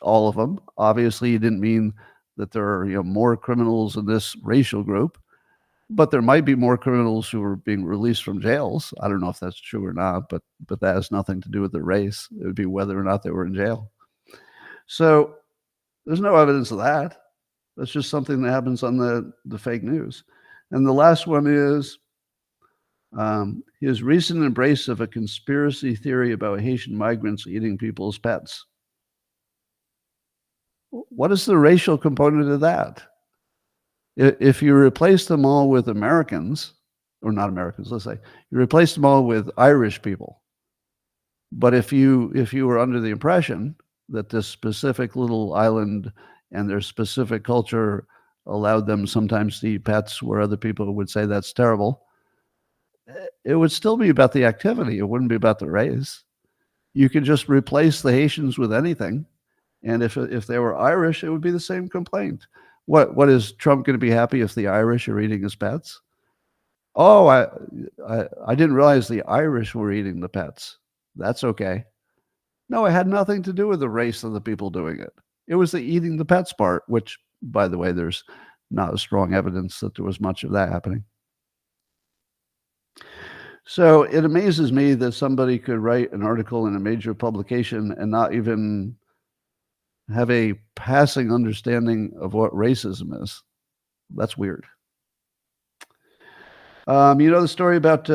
all of them. Obviously he didn't mean that there are more criminals in this racial group, but there might be more criminals who are being released from jails. I don't know if that's true or not, but that has nothing to do with the race. It would be whether or not they were in jail. So there's no evidence of that. That's just something that happens on the fake news. And the last one is his recent embrace of a conspiracy theory about Haitian migrants eating people's pets. What is the racial component of that? If you replace them all with Americans, or not Americans, let's say, you replace them all with Irish people. But if you were under the impression that this specific little island and their specific culture allowed them sometimes to eat pets where other people would say that's terrible, it would still be about the activity. It wouldn't be about the race. You could just replace the Haitians with anything. And if they were Irish, it would be the same complaint. What is Trump going to be happy if the Irish are eating his pets? Oh, I didn't realize the Irish were eating the pets. That's okay. No, it had nothing to do with the race of the people doing it. It was the eating the pets part, which, by the way, there's not strong evidence that there was much of that happening. So it amazes me that somebody could write an article in a major publication and not even have a passing understanding of what racism is. That's weird. You know the story about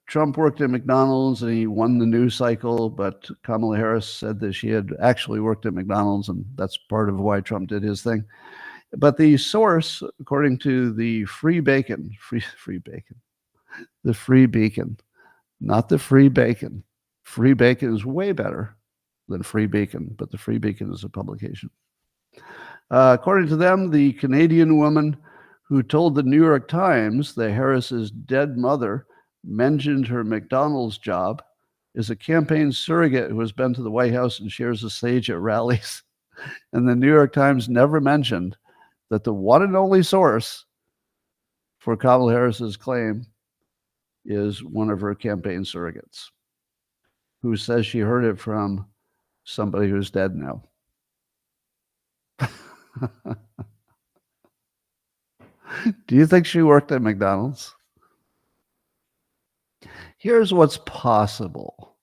Trump worked at McDonald's and he won the news cycle, but Kamala Harris said that she had actually worked at McDonald's, and that's part of why Trump did his thing. But the source, according to the Free Beacon, the Free Beacon, not the Free Bacon. Free Bacon is way better than Free Beacon, but the Free Beacon is a publication. According to them, the Canadian woman who told the New York Times that Harris's dead mother mentioned her McDonald's job is a campaign surrogate who has been to the White House and shares a stage at rallies. And the New York Times never mentioned that the one and only source for Kamala Harris's claim is one of her campaign surrogates who says she heard it from somebody who's dead now. Do you think she worked at McDonald's? Here's what's possible.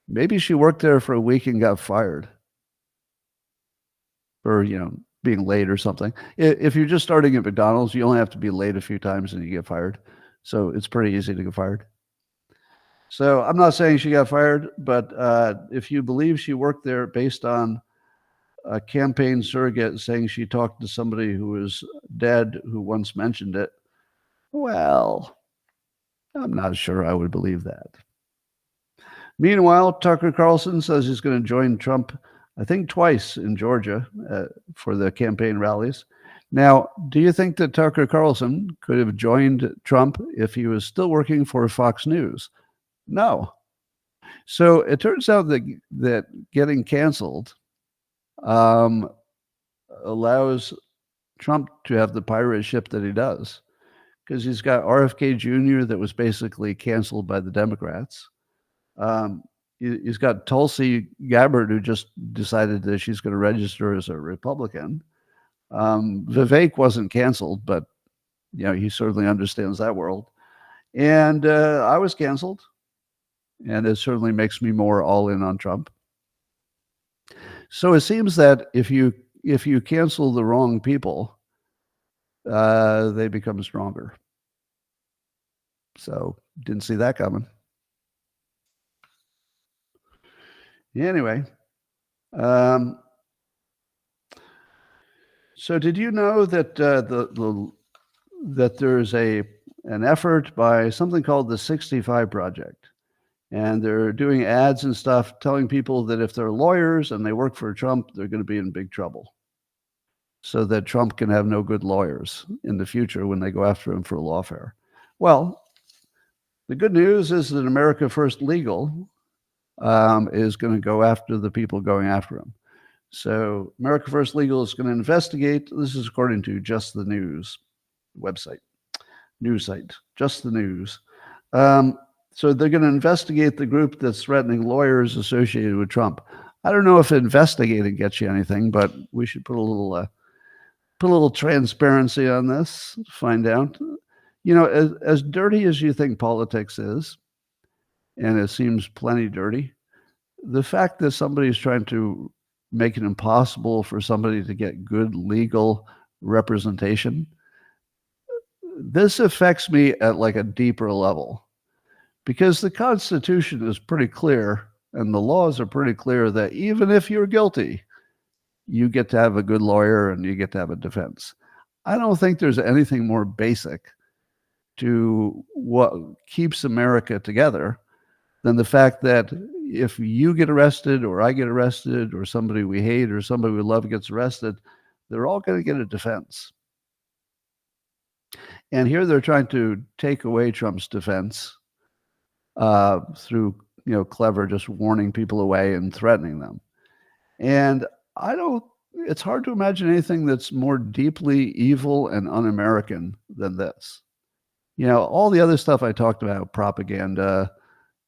Maybe she worked there for a week and got fired. Or, being late or something. If you're just starting at McDonald's, you only have to be late a few times and you get fired. So it's pretty easy to get fired. So I'm not saying she got fired, but if you believe she worked there based on a campaign surrogate saying she talked to somebody who was dead who once mentioned it, well, I'm not sure I would believe that. Meanwhile, Tucker Carlson says he's going to join Trump, I think twice in Georgia for the campaign rallies. Now, do you think that Tucker Carlson could have joined Trump if he was still working for Fox News? No. So it turns out that getting canceled allows Trump to have the pirate ship that he does, because he's got RFK Jr. that was basically canceled by the Democrats. He's got Tulsi Gabbard, who just decided that she's going to register as a Republican. Vivek wasn't canceled, but he certainly understands that world. And I was canceled, and it certainly makes me more all in on Trump. So it seems that if you cancel the wrong people, they become stronger. So didn't see that coming. Anyway, so did you know that that there's an effort by something called the 65 Project, and they're doing ads and stuff telling people that if they're lawyers and they work for Trump, they're going to be in big trouble, so that Trump can have no good lawyers in the future when they go after him for lawfare. Well, the good news is that America First Legal is going to go after the people going after him. So America First Legal is going to investigate. This is according to Just the News website, news site, Just the News. So they're going to investigate the group that's threatening lawyers associated with Trump. I don't know if investigating gets you anything, but we should put a little transparency on this. Find out. As dirty as you think politics is, and it seems plenty dirty, the fact that somebody's trying to make it impossible for somebody to get good legal representation, this affects me at like a deeper level, because the Constitution is pretty clear and the laws are pretty clear that even if you're guilty, you get to have a good lawyer and you get to have a defense. I don't think there's anything more basic to what keeps America together than the fact that if you get arrested or I get arrested or somebody we hate or somebody we love gets arrested, they're all going to get a defense. And here they're trying to take away Trump's defense through, clever just warning people away and threatening them. And it's hard to imagine anything that's more deeply evil and un-American than this. All the other stuff I talked about, propaganda,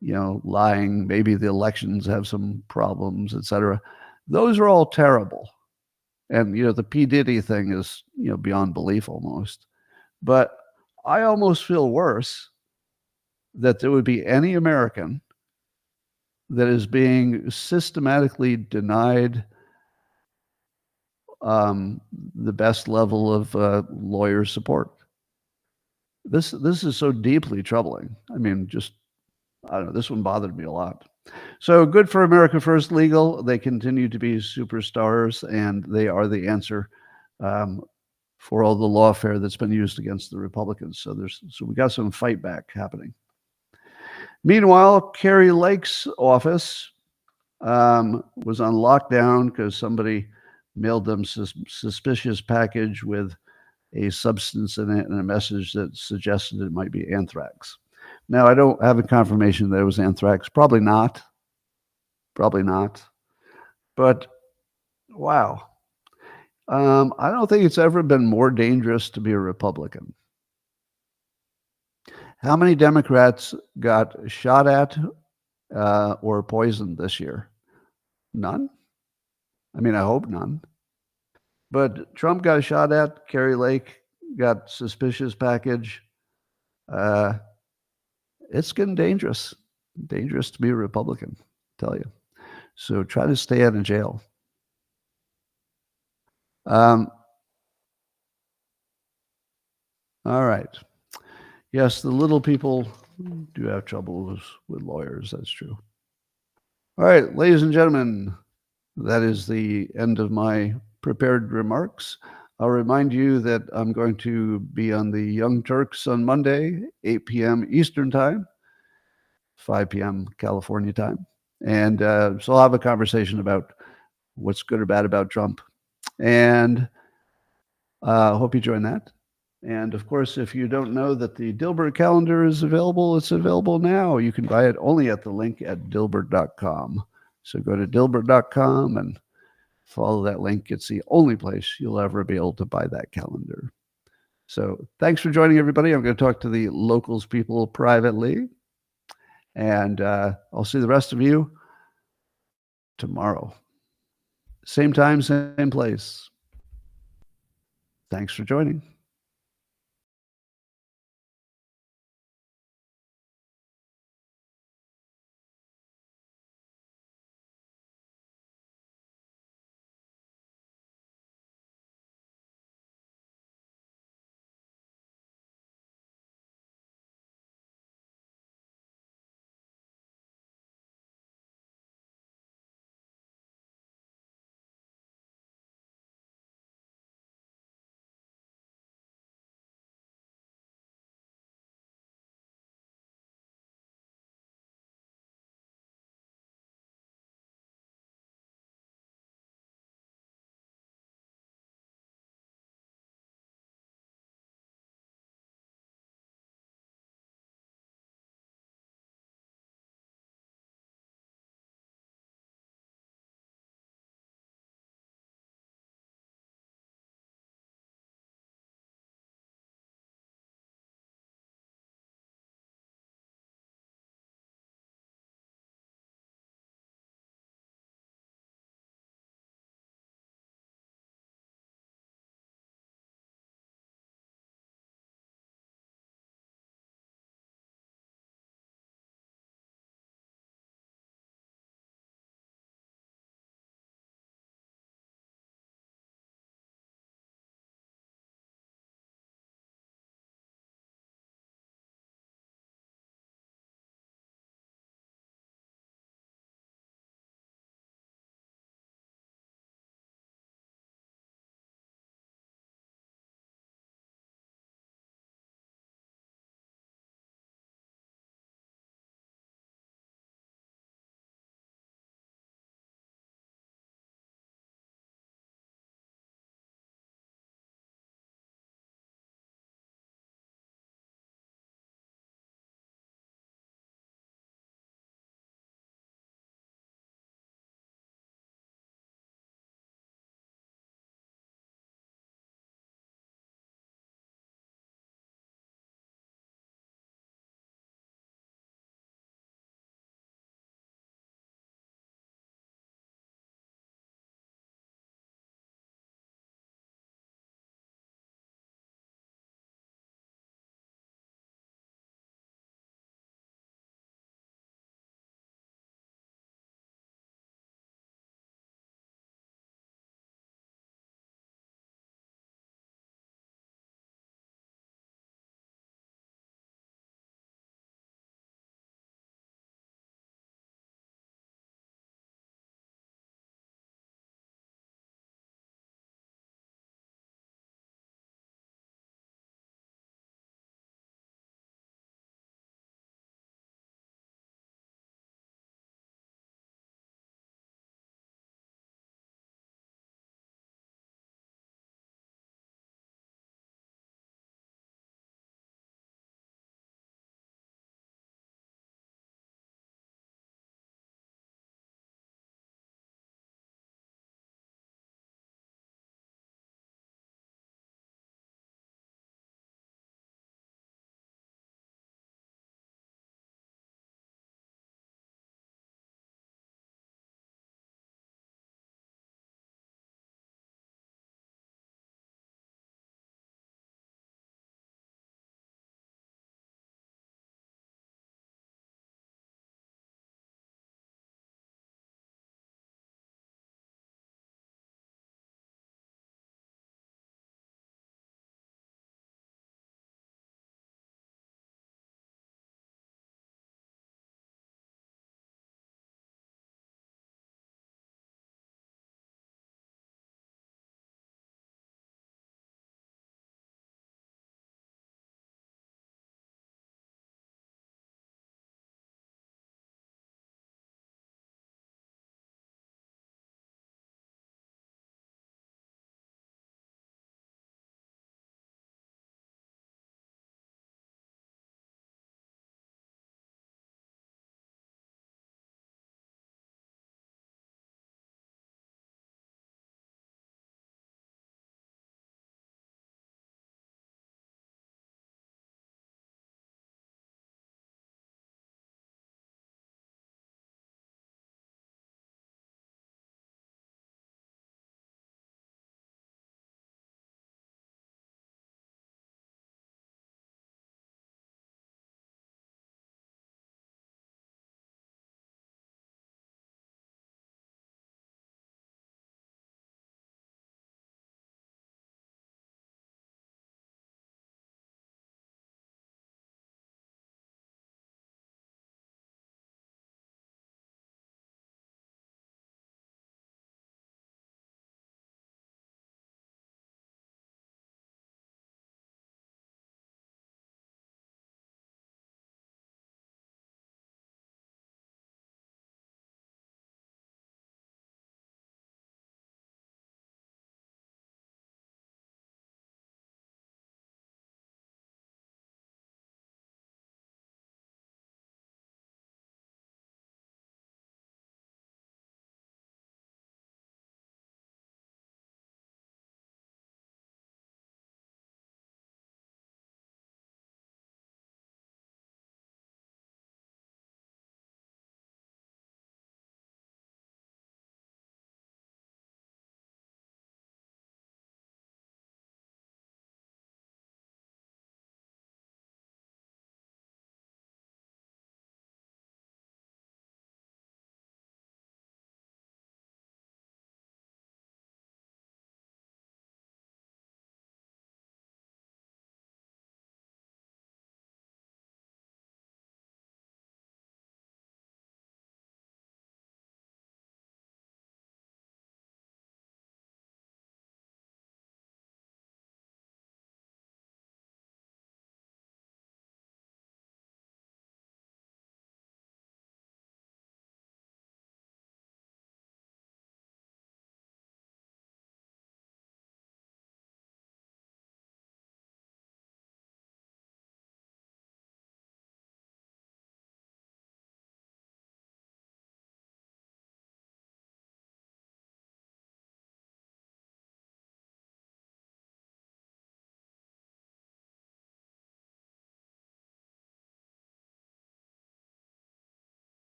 lying, maybe the elections have some problems, etc. Those are all terrible. And, the P. Diddy thing is, beyond belief almost. But I almost feel worse that there would be any American that is being systematically denied the best level of lawyer support. This is so deeply troubling. I mean, I don't know, this one bothered me a lot. So good for America First Legal. They continue to be superstars, and they are the answer for all the lawfare that's been used against the Republicans. So we got some fight back happening. Meanwhile, Kari Lake's office was on lockdown because somebody mailed them suspicious package with a substance in it and a message that suggested it might be anthrax. Now, I don't have a confirmation that it was anthrax. Probably not. But wow. I don't think it's ever been more dangerous to be a Republican. How many Democrats got shot at or poisoned this year? None. I mean, I hope none. But Trump got shot at. Kari Lake got suspicious package. It's getting dangerous. Dangerous to be a Republican, I tell you. So try to stay out of jail. All right. Yes, the little people do have trouble with lawyers. That's true. All right, ladies and gentlemen, that is the end of my prepared remarks. I'll remind you that I'm going to be on the Young Turks on Monday, 8 p.m. Eastern Time, 5 p.m. California time. And so I'll have a conversation about what's good or bad about Trump. And I hope you join that. And of course, if you don't know that the Dilbert calendar is available, it's available now. You can buy it only at the link at dilbert.com. So go to dilbert.com and follow that link. It's the only place you'll ever be able to buy that calendar. So thanks for joining, everybody. I'm going to talk to the locals people privately. And I'll see the rest of you tomorrow. Same time, same place. Thanks for joining.